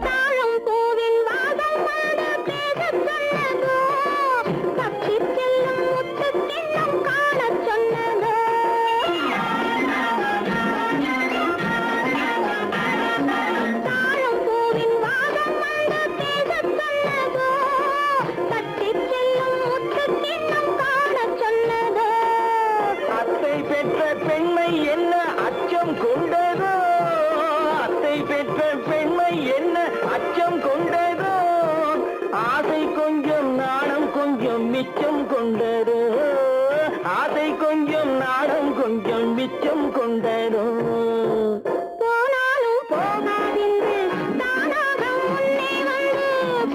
தாழம் பூவின் வாதம் வாட பேசச் சொன்னதோ தப்பிச் செல்லும் முத்துக் கிண்ணம் காணச் சொன்னதோ தாழம் பூவின் வாதம் வாட பேசச் சொன்னதோ தப்பிச் செல்லும் முத்துக் கிண்ணம் காணச் சொன்னதோ அத்தை பெற்ற பெண்மை என்ன அச்சம் கொண்டதோ அத்தை பெற்ற பெண்மை என்ன அச்சம் கொண்டதோ ஆசை கொஞ்சம் நாணம் கொஞ்சம் மிச்சம் கொண்டதோ ஆசை கொஞ்சம் நாணம் கொஞ்சம் மிச்சம் கொண்டதோ போனாலும் போகாதென்று தானாக முன்னே வந்து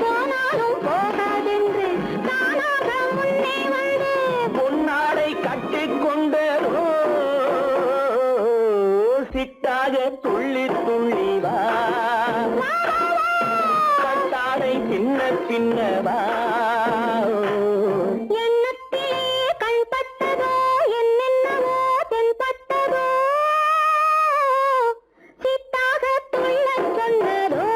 போனாலும் போகாதென்று தானாக முன்னே வந்து பொன்னாடை கட்டிக் கொண்டதோ சிட்டாக துள்ளி துள்ளி வா கட்டாடை பின்ன பின்னவா எண்ணத்திலே கண்பட்டதோ என்னென்னவோ தென்பட்டதோ சித்தாக துள்ளச் சொன்னதோ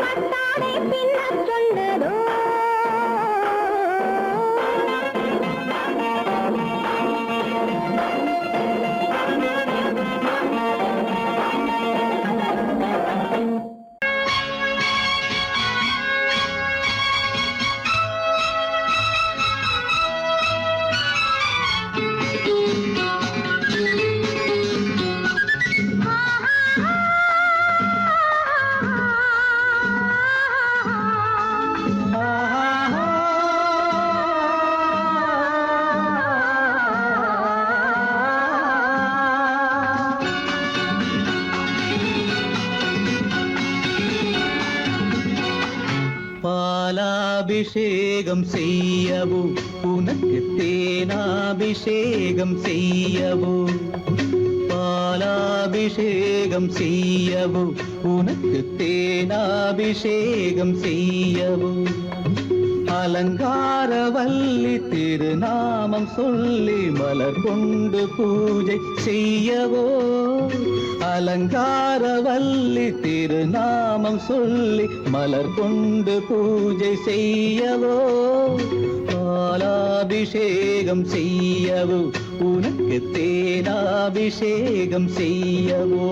கட்டாடை பின்னச் சொன்னதோ பாலாபிஷேகம் செய்யவோ உனக்கு தேனாபிஷேகம் செய்யவோ பாலாபிஷேகம் செய்யவோ உனக்கு தேனாபிஷேகம் செய்யவோ அலங்காரவல்லி திருநாமம் சொல்லி மலர் கொண்டு பூஜை செய்யவோ அலங்காரவல்லி திருநாமம் சொல்லி மலர் கொண்டு பூஜை செய்யவோ பாலாபிஷேகம் செய்யவோ உனக்கு தேனாபிஷேகம் செய்யவோ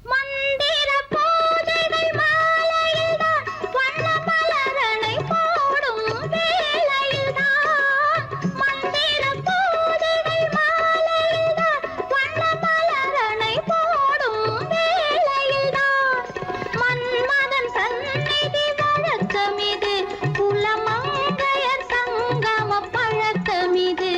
மந்திர பூஜைகள் மாலையில்தான் வண்ண மலரணை போடும் வேளையில்தான் மந்திர பூஜைகள் மாலையில்தான் வண்ண மலரணை போடும் வேளையில்தான் மன்மதன் சந்நிதி வழக்கமிது குலமங்கையர் சங்கம பழக்கமிது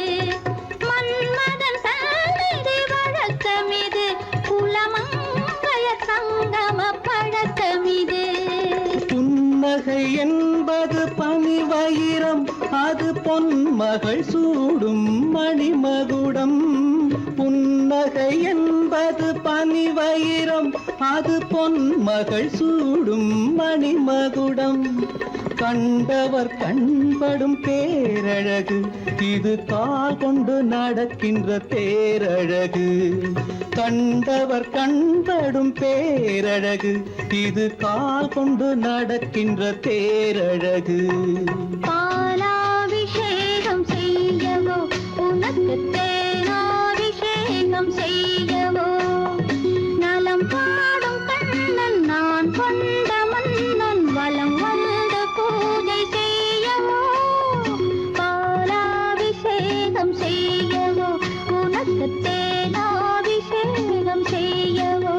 மன்மதன் சந்நிதி வழக்கமிது குலமங்கையர் சங்கம பழக்கமிது புன்னகை என்பது பனிவயிரம் அது பொன்மகள் சூடும் மணிமகுடம் புன்னகை என்பது பனிவயிரம் அது பொன்மகள் சூடும் மணிமகுடம் கண்டவர் கண்படும் பேரழகு இது கால் கொண்டு நடக்கின்ற தேரழகு. கண்டவர் கண்படும் பேரழகு இது கால் கொண்டு நடக்கின்ற தேரழகு. பாலாபிஷேகம் செய்யவோ உனக்கு தேனாபிஷேகம் செய்யவோ நலம் பாடும் கண்ணன் நான் கொண்ட மன்னன் வலம் வந்து பூஜை செய்யவோ பாலாபிஷேகம் செய்யவோ உனக்கு தேனாபிஷேகம் செய்யவோ.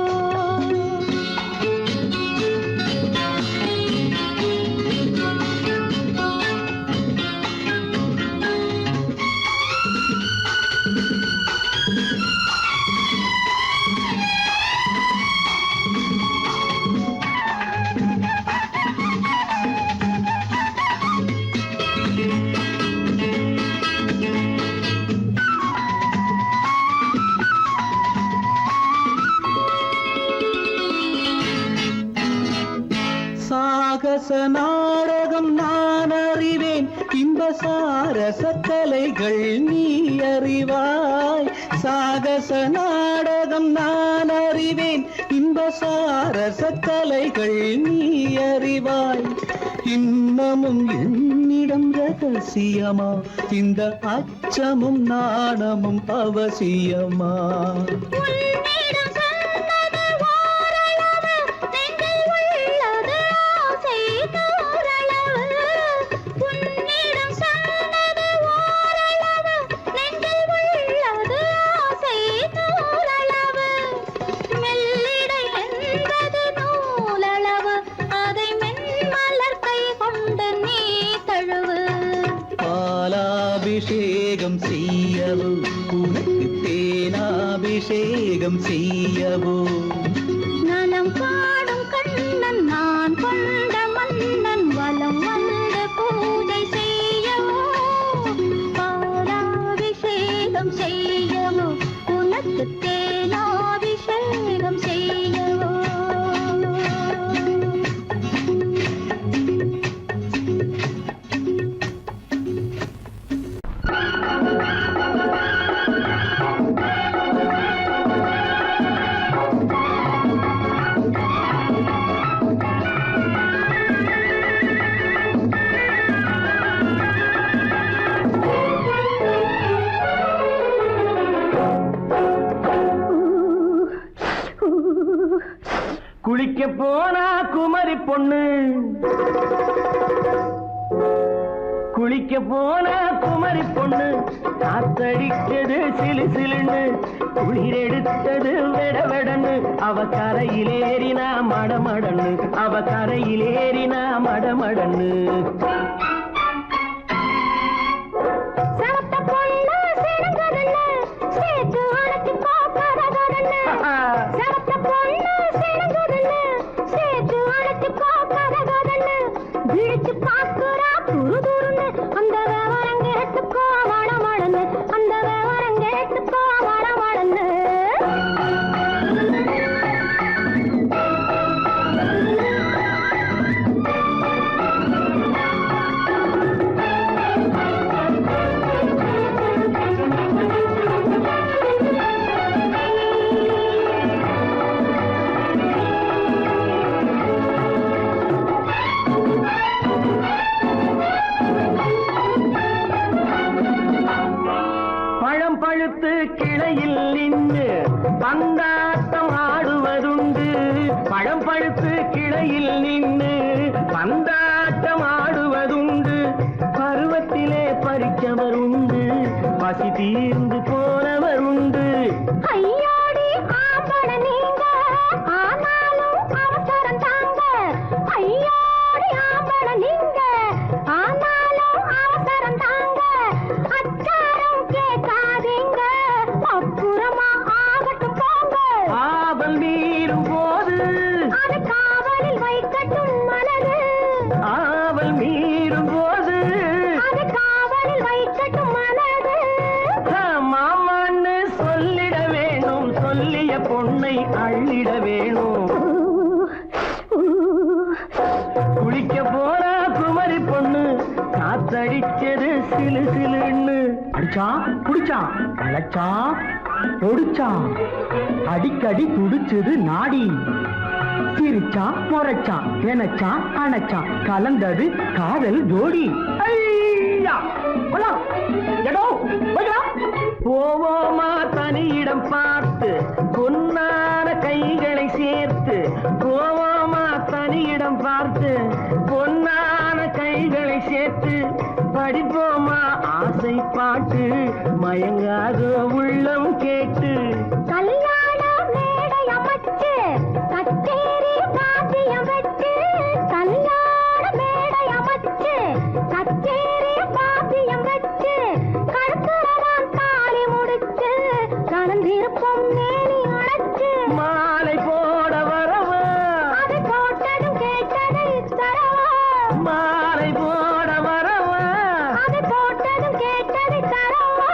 சாகச நாடகம் நான் அறிவேன் இன்ப சாரச கலைகள் நீ அறிவாய். சாகச நாடகம் நான் அறிவேன் இன்ப சாரச கலைகள் நீ அறிவாய். இன்னமும் என்னிடம் ரகசியமா இந்த அச்சமும் நாணமும் அவசியமா? உன்னிடம் சொன்னது ஓரளவு நெஞ்சில் உள்ளது ஆசை தோரளவு. உன்னிடம் சொன்னது ஓரளவு நெஞ்சில் உள்ளது ஆசை தோரளவு. மெல்லிடை என்பது நூலளவு அதை மென்மலர் கை கொண்டு நீ தழுவு. பாலாபிஷேகம் செய்யவோ உனக்கு தேனாபிஷேகம் செய்யவோ நலம் பாடும் கண்ணன் நான் கொண்ட மன்னன் வலம் வந்து பூஜை செய்யவோ பாலாபிஷேகம் செய்யவோ உனக்கு தேனாபிஷேகம் செய்யவோ. குளிக்க போனா குமரி பொண்ணு, குளிக்க போனா குமரி பொண்ணு, காத்தடிச்சது சிலு சிலுன்னு, குளிர் எடுத்தது வெட வெடன்னு, அவ கரையிலேறினா மடமடன்னு, அவ கரையிலேறினா மடமடன்னு. பழுத்து கிளையில் நின்று பந்தாட்டம் ஆடுவதுண்டு, பழம் பழுத்து கிளையில் நின்று பந்தாட்டம் ஆடுவதுண்டு, பருவத்திலே பறிச்சவர் உண்டு, பசி தீர்ந்து போனவர் உண்டு. ஐயோடி ஆம்பள நீங்க ஆனாலும் அவசரம் தாங்க, ஐயோடி ஆம்பள நீங்க ஆனாலும் அவசரம் தாங்க, அச்சாரம் கேட்காதீங்க அப்புறமா ஆகட்டும் போங்க. ஆவல் மீறும் போது அது காவலில் வைக்கட்டும் மனது, ஆவல் காத்தடிச்சது சிலு சிலுன்னு. அடிச்சான் குடிச்சான் அழைச்சான் ஒடிச்சான் அடிக்கடி துடிச்சது நாடி. சிரிச்சான் முறைச்சான் நினைச்சான் அணைச்சான் கலந்தது காதல் ஜோடி. ஐயா! போலாம். எடோ, போய்க்கலாம். போவோமா தனியிடம் பார்த்து பொன்னான கைகளை சேர்த்து. போவோமா தனியிடம் பார்த்து பொன்னான கைகளை சேர்த்து. படிப்போமா ஆசை பாட்டு மயங்காத உள்ளம் கேட்டு. கல்யாண மேடை அமைச்சு கச்சேரி காவியம் வச்சு. கல்யாண மேடை அமைச்சு கச்சேரி காவியம் வச்சு. கழுத்துறவான் தாலி முடிச்சு கலந்திருப்போம் மேனி அழைச்சு. மாலை போட வரவா அது போட்டதும் கேட்டதை தரவா. மாலை போட வரவா அது போட்டதும் கேட்டதை தரவா.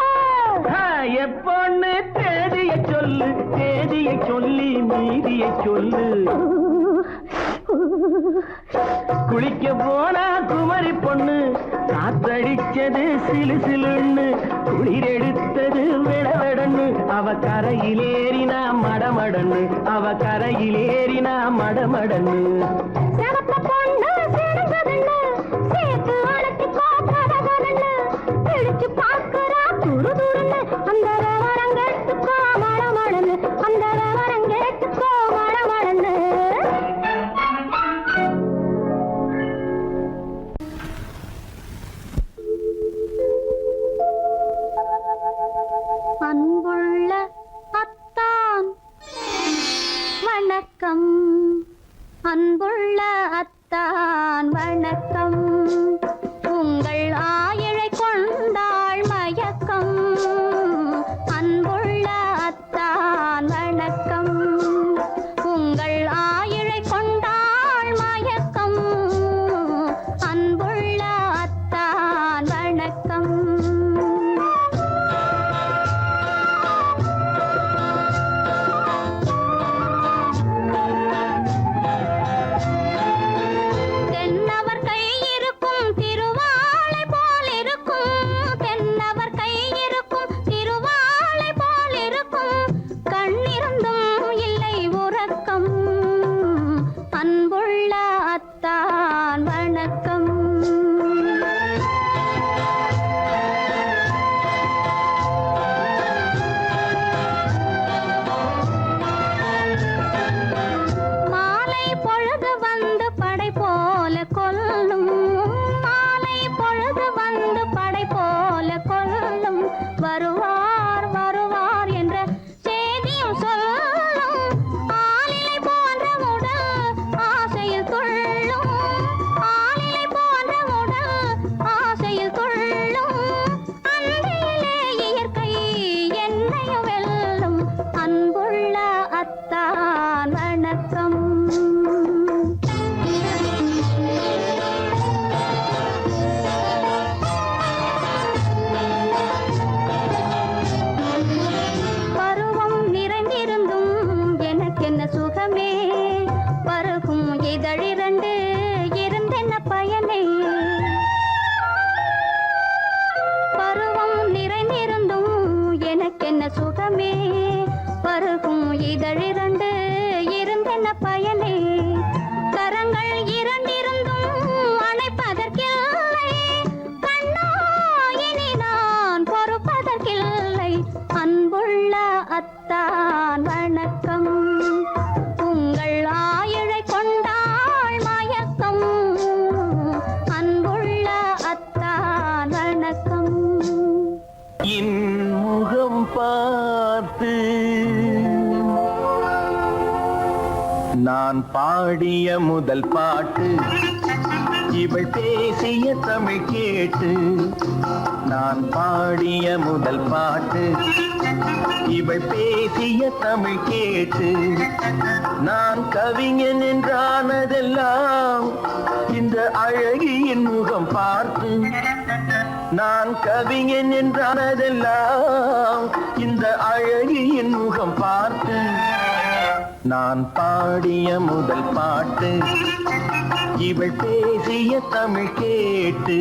எப்பொண்ணு தேதியை சொல்லு தேதியை சொல்லி மீதியை சொல்லு. குளிக்க போனா குமரி பொண்ணு காத்தடிச்சது சிலு சிலுன்னு. குளிர் எடுத்தது விடவெடன்னு. அவ கரையிலேறினா மடமடன்னு. அவ கரையிலேறினா மடமடன்னு. சிவப்பு பொண்ணு சிறந்ததுன்னு சேர்த்து வளர்த்திக்கோ கதகதன்னு. பிடிச்சு பார்க்கறா துரு துருன்னு. அந்த விவரம் கேட்டுக்கோ மழமழன்னு. அந்த விவரம் கேட்டுக்கோ மழமழன்னு. அன்புள்ள அத்தான் வணக்கம். அன்புள்ள அத்தான் வணக்கம். உங்கள் ஆயிழை கொண்டாள் மயக்கம். அன்புள்ள அத்தான் வணக்கம். உங்கள் ஆயிழை கொண்டாள் மயக்கம். அன்புள்ள அத்தான் வணக்கம். தென்னவர் கை இருக்கும் திருவாளை போல் இருக்கும். தென்னவர் கை இருக்கும் திருவாளை போல் இருக்கும். கண்ணிருந்தும் இல்லை உறக்கம். அன்புள்ள அத்தான் வணக்கம். மாலை பொழுது வந்து படை போல கொல்லும். மாலை பொழுது வந்து படை போல கொல்லும். வருவார் வருவார் என்ற செய்தியும் சொல்லும். ஆளிலை போன்ற உடல் ஆசையில் துள்ளும். ஆளிலை போன்ற உடல் ஆசையில் துள்ளும். அன்றையிலே இயற்கை என்னையும் வெல்லும். அன்புள்ள அத்தான் வணக்கம். பருவம் நிறைந்திருந்தும் எனக்கென்ன சுகமே. பருகும் இதழிரண்டு இருந்தென்ன பயனே. பருவம் நிறைந்திருந்தும் எனக்கென்ன சுகமே. பருகும் இதழிரண்டு இருந்தென்ன பயனே. கரங்கள் இரண்டிருந்தும் அணைப்பதற்கில்லை. கண்ணா இனி நான் பொறுப்பதற்கில்லை. அன்புள்ள அத்தான் வணக்கம். உங்கள் ஆயிழை கொண்டாள் மயக்கம். அன்புள்ள அத்தான் வணக்கம். இன்முகம் பார்த்து நான் பாடிய முதல் பாட்டு இவள் பேசிய தமிழ் கேட்டு. நான் பாடிய முதல் பாட்டு இவள் பேசிய தமிழ் கேட்டு. நான் கவிஞன் என்றானதெல்லாம் இந்த அழகியின் முகம் பார்த்து. நான் கவிஞன் என்றானதெல்லாம் இந்த அழகியின் முகம் பார்த்து. நான் பாடிய முதல் பாட்டு இவள் பேசிய தமிழ் கேட்டு.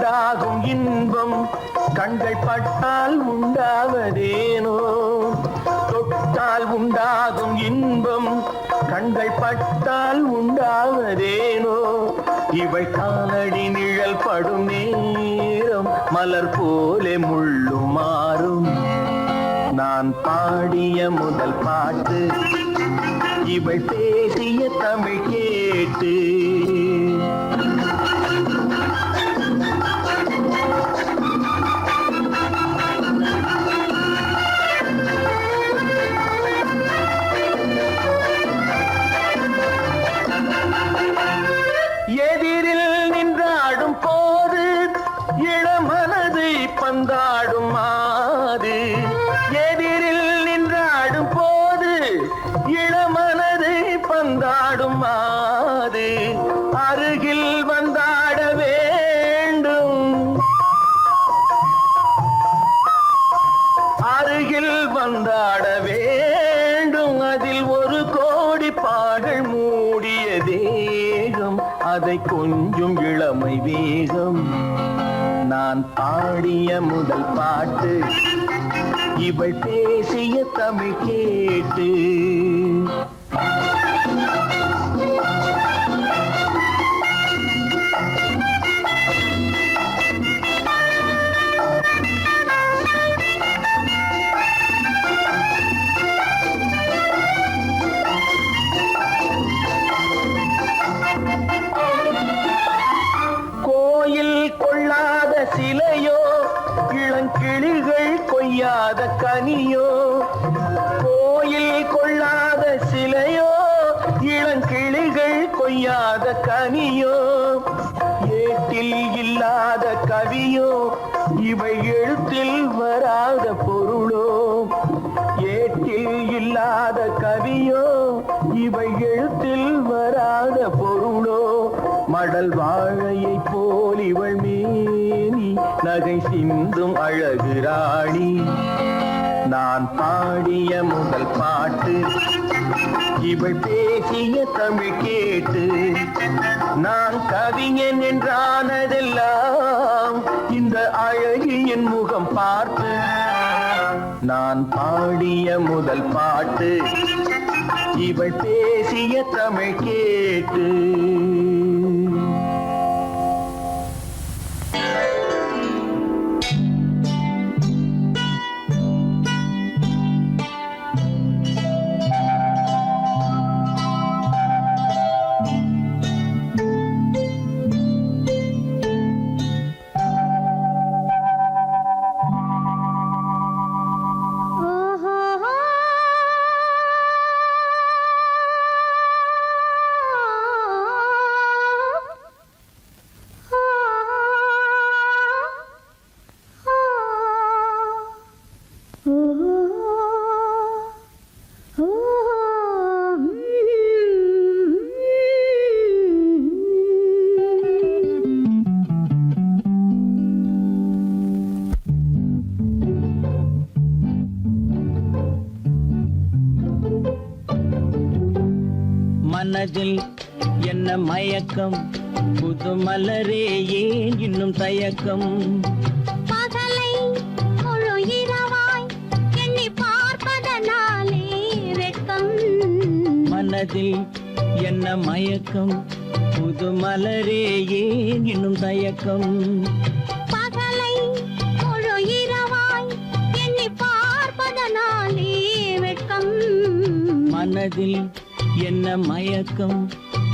உண்டாகும் இன்பம் கண்கள் பட்டால் உண்டாவதேனோ தொட்டால் உண்டாகும் இன்பம் கண்கள் பட்டால் உண்டாவதேனோ இவை காலடி நிழல் படும் நேரம் மலர் போலே முள்ளும் மாறும் நான் பாடிய முதல் பாட்டு இவை பேசிய தமிழ் கேட்டு எதிரில் நின்றாடும் போது இளமனதை பந்தாடும் மாது எதிரில் நின்றாடும் போது இளமனதை பந்தாடும் மாது அருகில் வந்தாட வேண்டும் அருகில் வந்தாட வேண்டும் அதில் ஒரு கோடி பாடல் மூடிய தேகம் அதை கொஞ்சம் இளமை வேகம் நான் பாடிய முதல் பாட்டு இவள் பேசிய தமிழ் கேட்டு கொள்ளாத சிலையோ இளங்கிளிகள் கொய்யாத கனியோ கோயில் கொள்ளாத சிலையோ இளங்கிளிகள் கொய்யாத கனியோ ஏட்டில் இல்லாத கவியோ இவை எழுத்தில் வராத பொருளோ ஏட்டில் இல்லாத கவியோ இவை எழுத்தில் வராத பொருளோ மடல் வாழையை போல் இவள் மேனி நகை சிந்தும் அழகு ராணி நான் பாடிய முதல் பாட்டு இவள் பேசிய தமிழ் கேட்டு நான் கவிஞன் என்றானதெல்லாம் இந்த அழகியின் முகம் பார்த்து நான் பாடிய முதல் பாட்டு இவள் பேசிய தமிழ் கேட்டு மனதில் என்ன மயக்கம் புது மலரே ஏன் இன்னும் தயக்கம் பகலை முழு இரவாய் எண்ணி பார்ப்பதனாலே வெட்கம் மனதில் என்ன மயக்கம் புது மலரே ஏன் இன்னும் தயக்கம் பகலை முழு இரவாய் எண்ணி பார்ப்பதனாலே வெட்கம் மனதில் என்ன மயக்கம்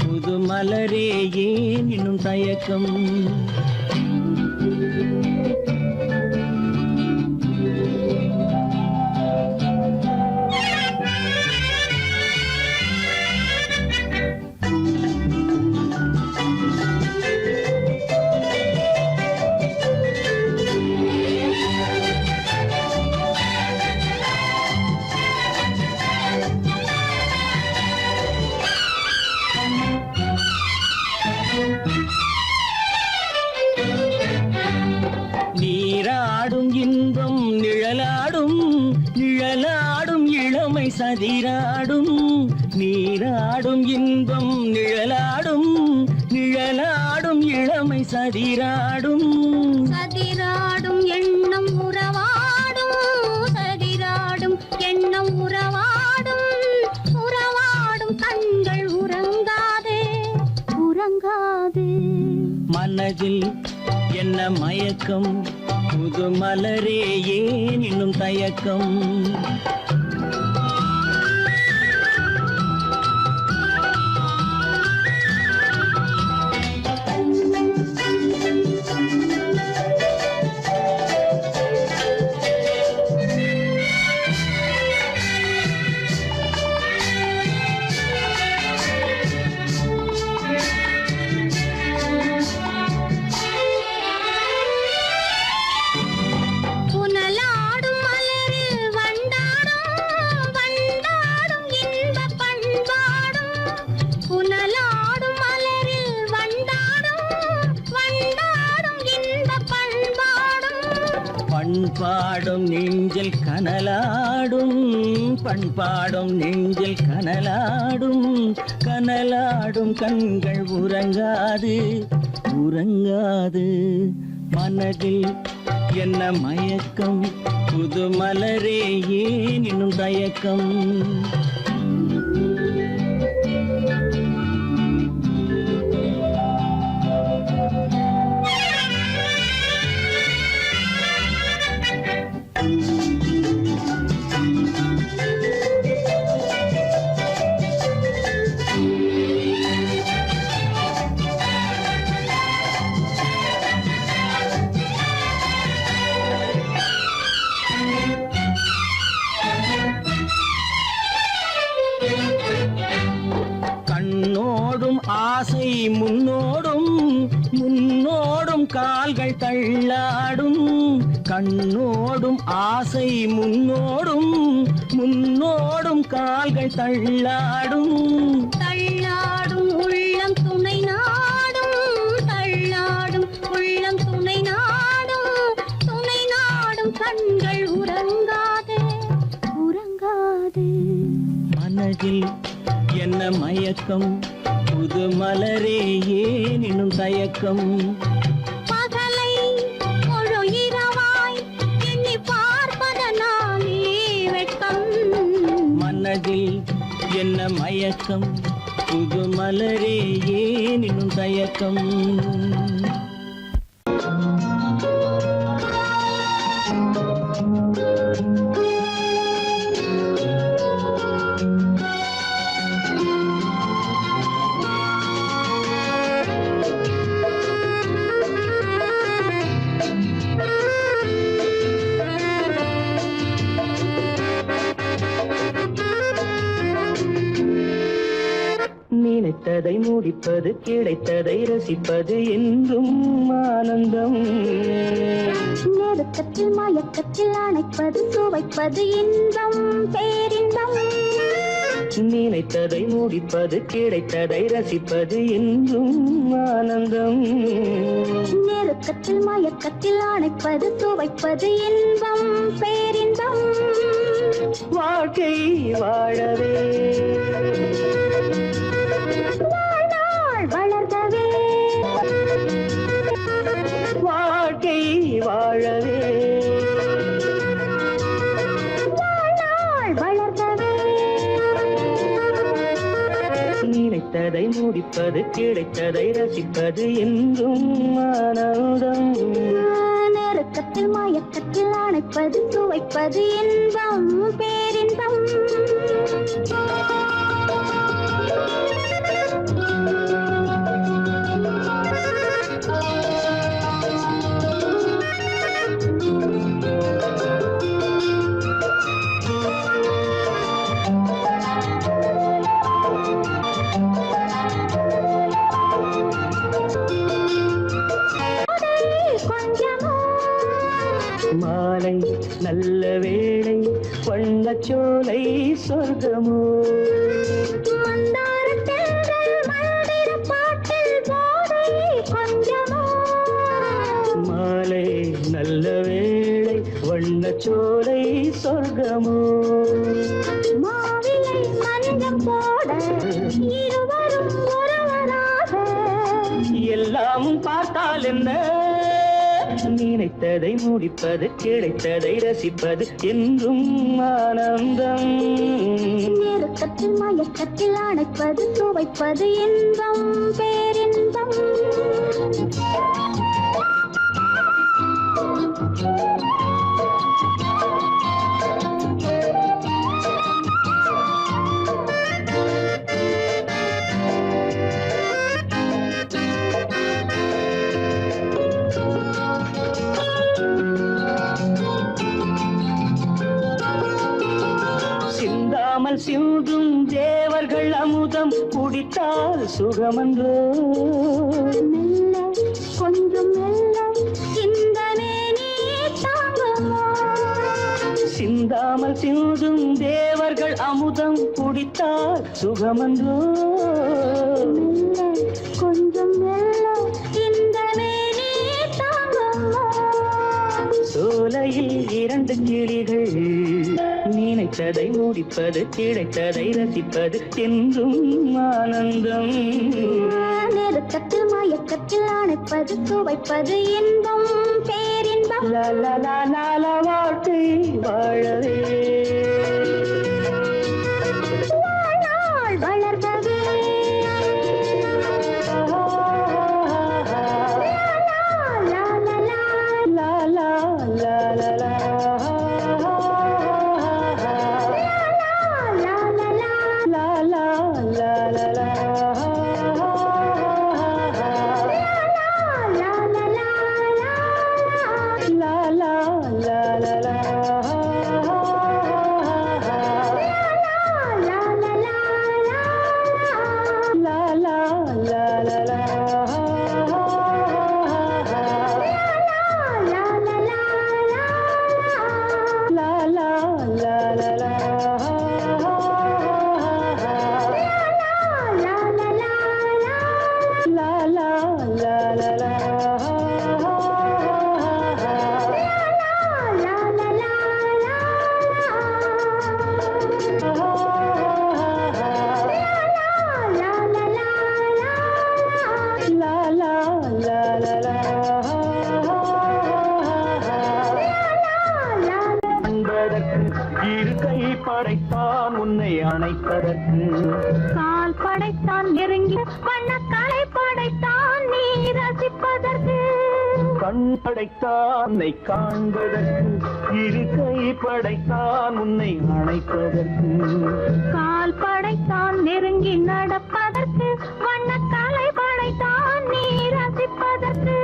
புது மலரே ஏன் இன்னும் தயக்கம் நீராடும் இன்பம் நிழலாடும் நிழலாடும் இளமை சதிராடும் நீராடும் இன்பம் நிழலாடும் நிழலாடும் இளமை இளமை சதிராடும் சதிராடும் எண்ணம் உறவாடும் சதிராடும் எண்ணம் உறவாடும் உறவாடும் கண்கள் உறங்காதே உறங்காதே மனதில் என்ன மயக்கம் புது மலரே ஏன் இன்னும் தயக்கம் புனலாடும் மலரில் வண்டாடும் வண்டாடும் இன்பப் பண்பாடும் புனலாடும் மலரில் வண்டாடும் வண்டாடும் இன்பப் பண்பாடும் பண்பாடும் நெஞ்சில் கனலாடும் பண்பாடும் நெஞ்சில் கனலாடும் கனலாடும் கண்கள் உறங்காது உறங்காது மனதில் என்ன மயக்கம் புது மலரே ஏன் இன்னும் தயக்கம் கண்ணோடும் ஆசை முன்னோடும் முன்னோடும் கால்கள் தள்ளாடும் கண்ணோடும் ஆசை முன்னோடும் முன்னோடும் கால்கள் தள்ளாடும் தள்ளாடும் உள்ளம் துணை நாடும் தள்ளாடும் உள்ளம் துணை நாடும் கண்கள் உறங்காதே உறங்காதே மனதில் என்ன மயக்கம் புது மலரே ஏன் இன்னும் தயக்கம் பகலை முழு இரவாய் எண்ணி பார்ப்பதனாலே வெட்கம் மனதில் என்ன மயக்கம் புது மலரே ஏன் இன்னும் தயக்கம் நினைத்ததை முடிப்பது கிடைத்ததை ரசிப்பது என்றும் ஆனந்தம் நெருக்கத்தில் மயக்கத்தில் அணைப்பது சுவைப்பது இன்பம் பேரின்பம் நினைத்ததை முடிப்பது கிடைத்ததை ரசிப்பது என்றும் ஆனந்தம் நெருக்கத்தில் மயக்கத்தில் அணைப்பது சுவைப்பது இன்பம் பேரின்பம் வாழ்க்கை வாழவே வாழ்நாள் வளர்கவே வாழ்க்கை வாழவே வாழ்நாள் வளர்கவே நினைத்ததை முடிப்பது கிடைத்ததை ரசிப்பது என்றும் ஆனந்தம் நெருக்கத்தில் மயக்கத்தில் அணைப்பது சுவைப்பது இன்பம் பேரின்பம் மாலை நல்ல வேளை வண்ணச்சோலை சொர்க்கமோ மாலை நல்ல வேளை வண்ணச்சோலை சொர்க்கமோ மாவிலை மஞ்சம் போட இருவரும் ஒருவராக எல்லாம் பார்த்தால் என்ன நினைத்ததை முடிப்பது கிடைத்ததை ரசிப்பது என்றும் ஆனந்தம் நெருக்கத்தில் மயக்கத்தில் அணைப்பது துவைப்பது இன்பம் பேரின்பம் சிந்தாமல் சிந்தும் தேவர்கள் அமுதம் குடித்தால் சுகமன்றோ மெல்ல கொஞ்சம் மெல்ல இந்த மேனி தாங்குமோ சிந்தாமல் சிந்தும் தேவர்கள் அமுதம் குடித்தால் சுகமன்றோ மெல்ல கொஞ்சம் மெல்ல இந்த மேனி தாங்குமோ சோலையில் இரண்டு கிளிகள் நினைத்ததை முடிப்பது கிடைத்ததை ரசிப்பது என்றும் ஆனந்தம் நெருக்கத்தில் மயக்கத்தில் அணைப்பது துவைப்பது இன்பம் பேரின்பம் லால வாழ்க்கை வாழவே வாழ்நாள் வளர்ந்தது லா, லா, லா, லா, லா, லா, லா, லா, லா, லா, லா, இரு கை படைத்தான் உன்னை அணைப்பதற்கு கால் படைத்தான் நெருங்கி வண்ணக்காலை படைத்தான் நீ ரசிப்பதற்கு கண் படைத்தான் உன்னை காண்பதற்கு இரு கை படைத்தான் உன்னை அணைப்பதற்கு கால் படைத்தான் நெருங்கி நடப்பதற்கு வண்ணக்காலை படைத்தான் நீ ரசிப்பதற்கு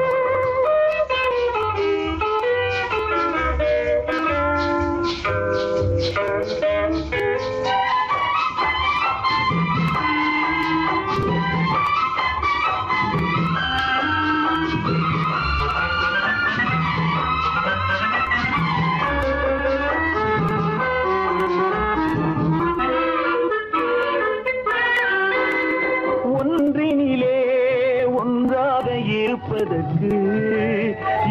ஒன்றினிலே ஒன்றாக இருப்பதற்கு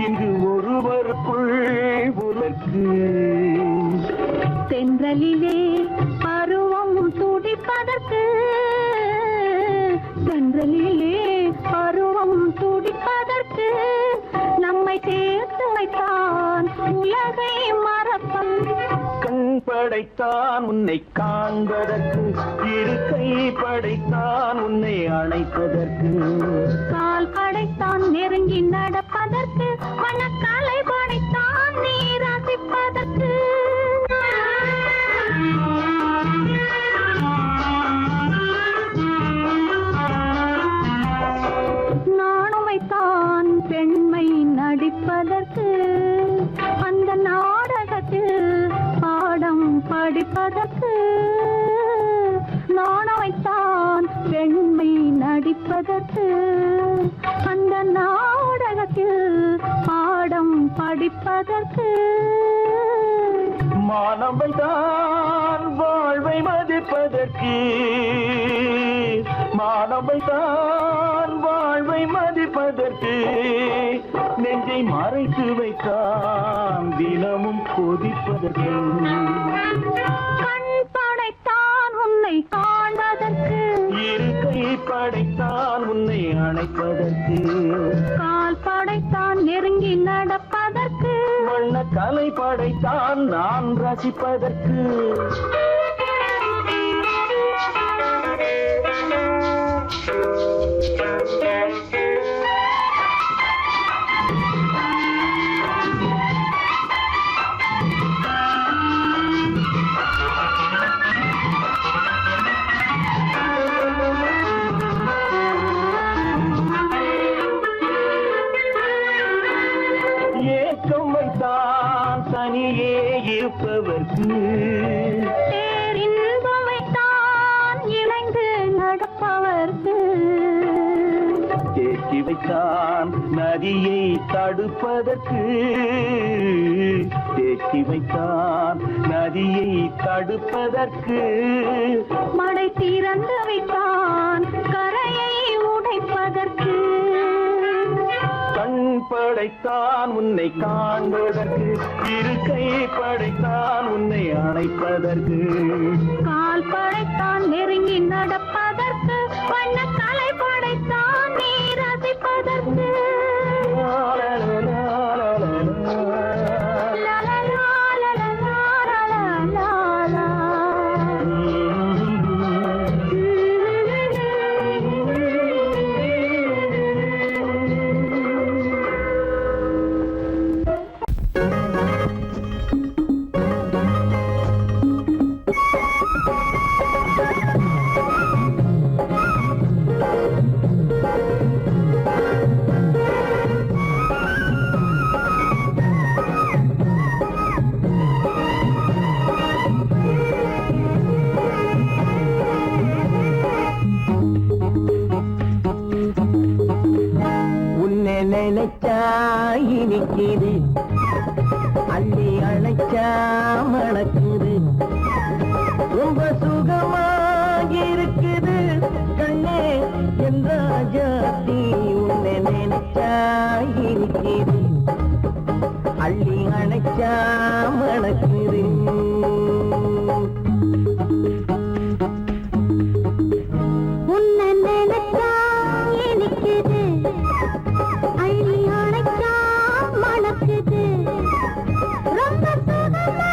இங்கு ஒருவருக்குள் உலக்கு தென்றலிலே பருவம் துடிப்பதற்கு தென்றலிலே பருவம் துடிப்பதற்கு நம்மை சேர்த்து வைத்தான் உலகை மறப்பன் கண் படைத்தான் உன்னை காண்பதற்கு இரு கை படைத்தான் உன்னை அணைப்பதற்கு கால் படைத்தான் நெருங்கி நடப்பதற்கு வண்ணக்காலை படைத்தான் நீ ரசிப்பதற்கு நாணுமைத்தான் பெண்மை நடிப்பதற்கு அந்த நாடகத்தில் பாடம் படிப்பதற்கு நாணுமைத்தான் பெண்மை நடிப்பதற்கு அந்த நாடகத்தில் பாடம் படிப்பதற்கு மானவைதான் வாழ்வை மதிப்பதற்கு மானவைதான் வாழ்வை மதிப்பதற்கு நெஞ்சை மறைத்து வைத்தான் தினமும் கொதிப்பதற்கு கண் படைத்தான் உன்னை உன்னை காண்பதற்கு இரு கை படைத்தான் உன்னை அணைப்பதற்கு கால் படைத்தான் நெருங்கி நடப்பதற்கு வண்ண கலை படைத்தான் நான் ரசிப்பதற்கு ஏக்கம் வைத்தான் தனியே இருப்பவர்க்கு பேரின்பம் வைத்தான் இணைந்து நடப்பவர்க்கு தேக்கி வைத்தான் நதியை தடுப்பதற்கு தேக்கி வைத்தான் நதியை தடுப்பதற்கு மடை திறந்து வைத்தான் கரையை உடைப்பதற்கு கண் படைத்தான் உன்னை காண்பதற்கு இரு கை படைத்தான் உன்னை அணைப்பதற்கு கால் படைத்தான் நெருங்கி நடப்பதற்கு வண்ண கலை படைத்தான் நீ ரசிப்பதற்கு உன்னை நினைச்சா இனிக்குது அள்ளி அழைச்சா மணக்குது ரொம்ப சுகமாயிருக்குது கண்ணே என் ராஜாத்தி உன்னை நினைச்சா இனிக்குது அள்ளி அழைச்சா மணக்குது உன்னை நினைச்சா இனிக்குது அள்ளி அணைச்சா மணக்குது ரொம்ப சுகமா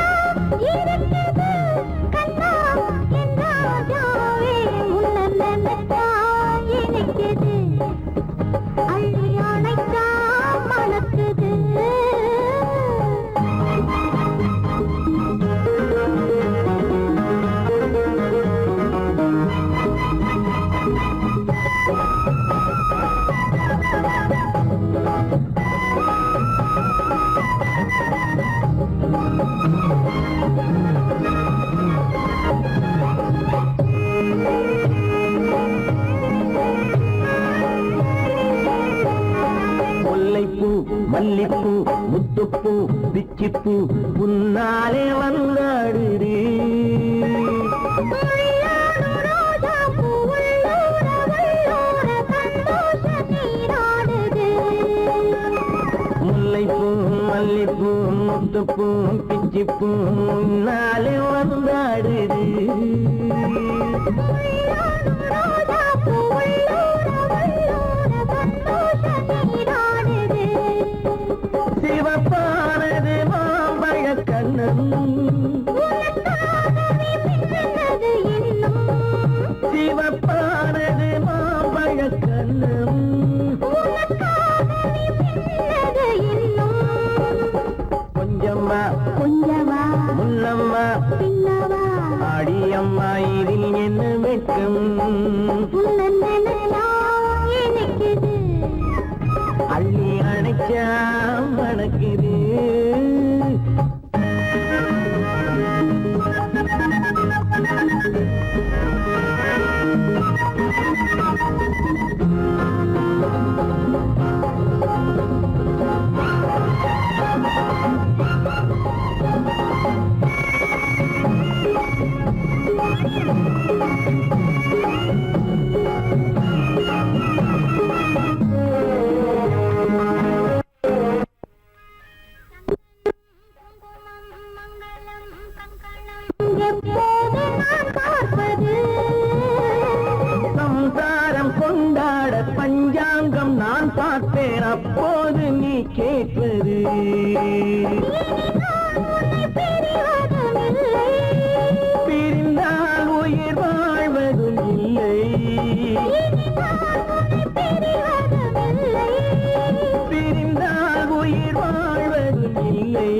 இருக்குது கண்ணா என் ராஜாவே உன்னை நினைச்சா இனிக்குது அள்ளி அணைச்சா மணக்குது முல்லைப்பூ மல்லிப்பூ முத்துப்பூ பிச்சிப்பூ உன்னாலே வந்தாடுது முல்லைப்பூ மல்லிப்பூ முத்துப்பூ பிச்சிப்பூ உன்னாலே வந்தாடுது சிவப்பானது மாம்பழ கண்ணம் சிவப்பானது மாம்பழ கண்ணம் கொஞ்சம்மா கொஞ்சமா முன்னம்மா பின்னவா ஆடியம்மா இதில் என்ன வெட்கம் உன்னை நினைச்சா இனிக்குது அள்ளி அணைச்சா மணக்குது இப்போது நீ கேட்பது பிரிந்தால் உயிர் வாழ்வதும் இல்லை பிரிந்தால் உயிர் வாழ்வதும் இல்லை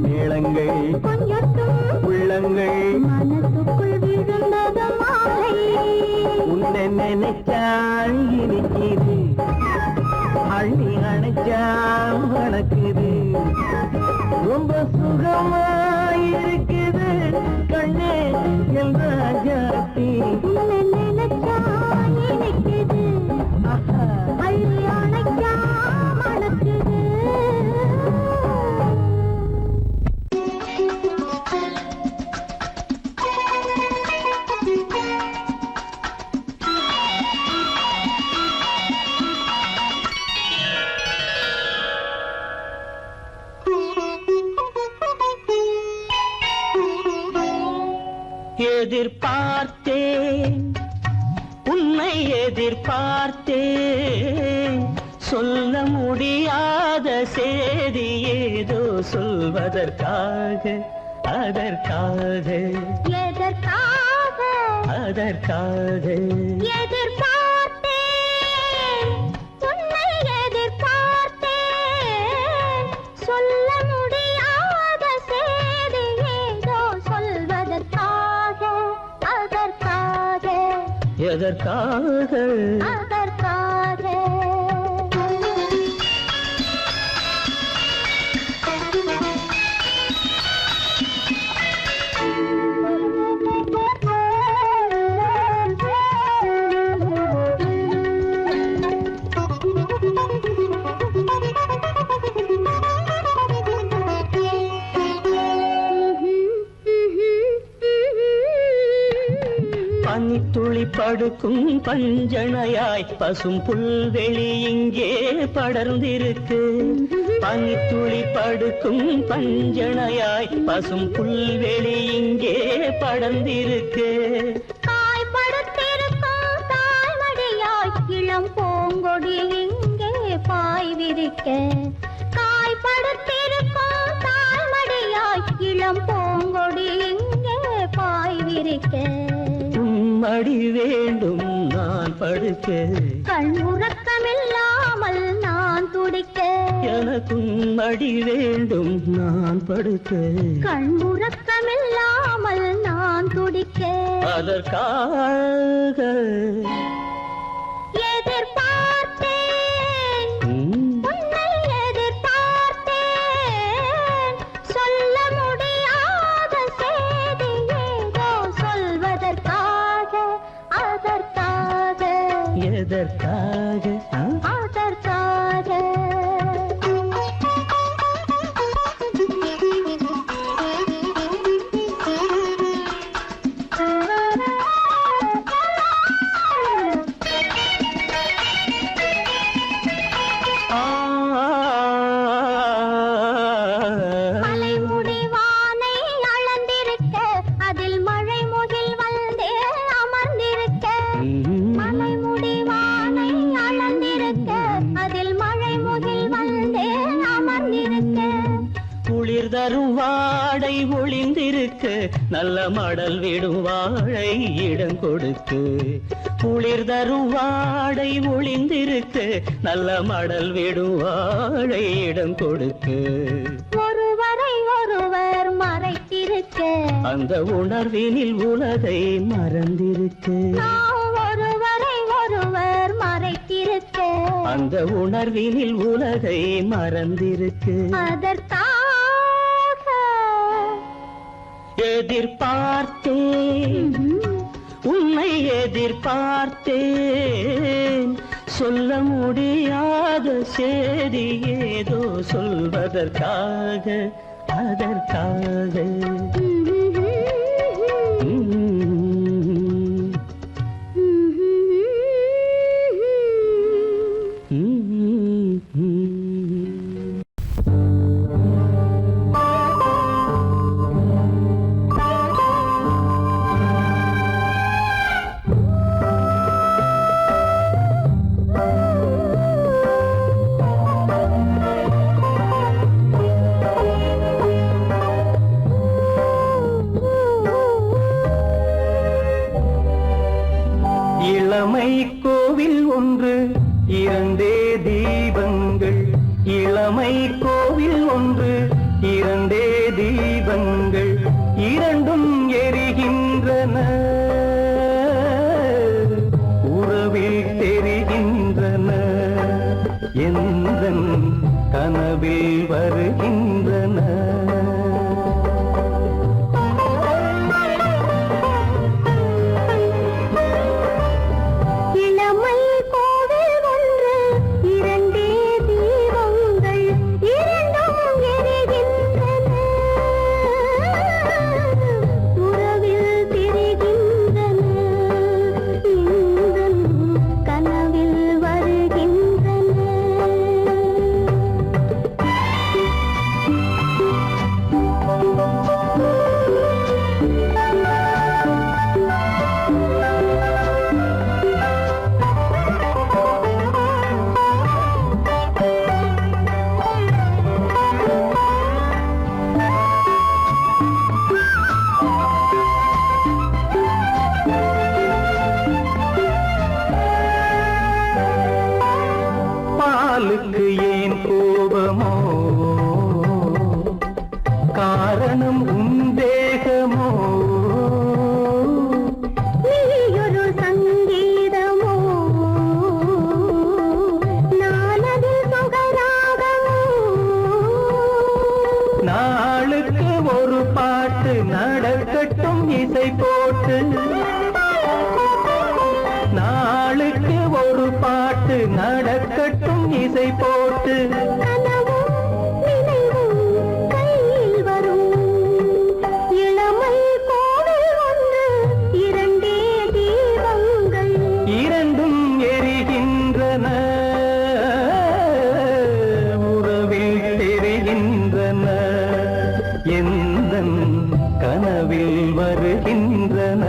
மேளங்கள் உள்ளங்கள் உன்னை நினைச்சால் இனிக்குது அள்ளி அணைச்சா வணக்குது ரொம்ப சுகமாயிருக்குது கண்ணே என் ராஜாத்தி எதிர்பார்த்தேன் உன்னை எதிர்பார்த்தேன் சொல்ல முடியாத செய்தி ஏதோ சொல்வதற்காக அதற்காக அதற்காக எதற்காக பனித்துளி படுக்கும் பஞ்சணையாய் பசும் புல்வெளி இங்கே படர்ந்திருக்கு பனித்துளி படுக்கும் பஞ்சணையாய் பசும் புல்வெளி இங்கே படர்ந்திருக்கு காய்படுத்திருக்கும் தாய்மடியாய் இளம் பூங்கொடி இங்கே பாய் விரிக்க காய்படுத்திருக்கும் தாய்மடியாய் இளம் பூங்கொடி இங்கே பாய் விரிக்க மடி வேண்டும் நான் படுக்க கண் உறக்கமில்லாமல் நான் துடிக்க எனக்கும் மடி வேண்டும் நான் படுக்க கண் உறக்கமில்லாமல் நான் துடிக்க அதற்காக எதிர்பார்த்தேன் உன்னை எதிர்பார்த்தேன் சொல்ல முடியாத செய்தி ஏதோ சொல்வதற்காக அதற்காக எதற்காக அதற்காக மலைமுடி வானை அளந்திருக்க அதில் மழை முகில் வந்தே அமர்ந்திருக்க மலைமுடி வானை அளந்திருக்க அதில் மழை முகில் வந்தே அமர்ந்திருக்க குளிர் தரும் வாடை ஒளிந்திருக்கு நல்ல மடல் விடும் வாழை இடம் கொடுத்து குளிர் தரும் வாடை ஒளிந்திருக்கு நல்ல மடல் விடும் வாழை இடம் கொடுத்து ஒருவரை ஒருவர் மறைத்திருக்க அந்த உணர்வினில் உலகை மறந்திருக்கு நாம் ஒருவரை ஒருவர் மறைத்திருக்க அந்த உணர்வினில் உலகை மறந்திருக்கு அதற்காக எதிர்பார்த்தேன் உன்னை எதிர்பார்த்தேன் சொல்ல முடியாத செய்தி ஏதோ சொல்வதற்காக அதற்காக தீபங்கள் இளமை கோவில் ஒன்று இரண்டே தீபங்கள் இரண்டும் எரிகின்றன உறவில் தெரிகின்றன எந்தன் கனவில் வருகின்றன இளமை கோவில் ஒன்று இரண்டே தீபங்கள் இரண்டும் எரிகின்றன உறவில் தெரிகின்றன இன்பம் கனவில் வருகின்றன பாலுக்கு ஏன் கோபமோ காரணம் உன் தேகமோ நீயொரு சங்கீதமோ நானதில் சுகராகமோ நாளுக்கு ஒரு பாட்டு நடக்கட்டும் இசை போட்டு நாளுக்கு ஒரு பாட்டு நடக்கட்டும் இசை போட்டு கனவும் நினைவும் கையில் வரும் இளமை கோவில் ஒன்று இரண்டே தீபங்கள் இரண்டும் எரிகின்றன உறவில் தெரிகின்றன எந்தன் கனவில் வருகின்றன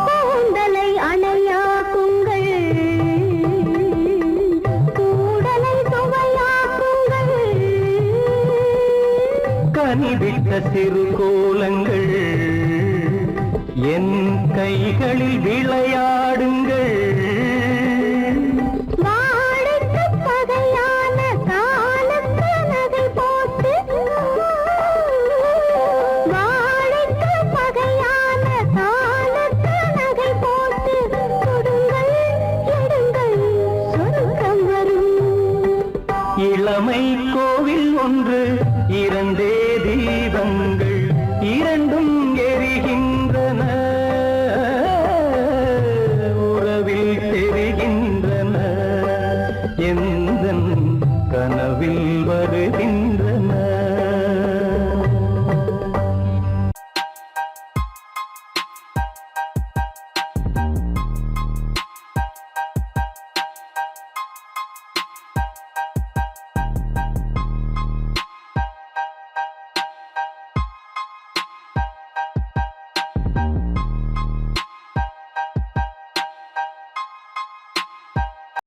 கூந்தலை அணையாக்குங்கள் கூடலை சுவையாக்குங்கள் கனிவிட்ட சிறு கோலங்கள் என் கைகளில் விளையாடுங்கள் வாழைக்கு பகையான காலத்து நகை போட்டு வாழைக்கு பகையான காலத்து நகை போட்டு கொடுங்கள் எடுங்கள் சொர்க்கம் வரும் இளமை கோவில் ஒன்று இரண்டே தீபங்கள் இரண்டும் எரிகின்றன உறவில் தெரிகின்றன எந்தன் கனவில் வருகின்றன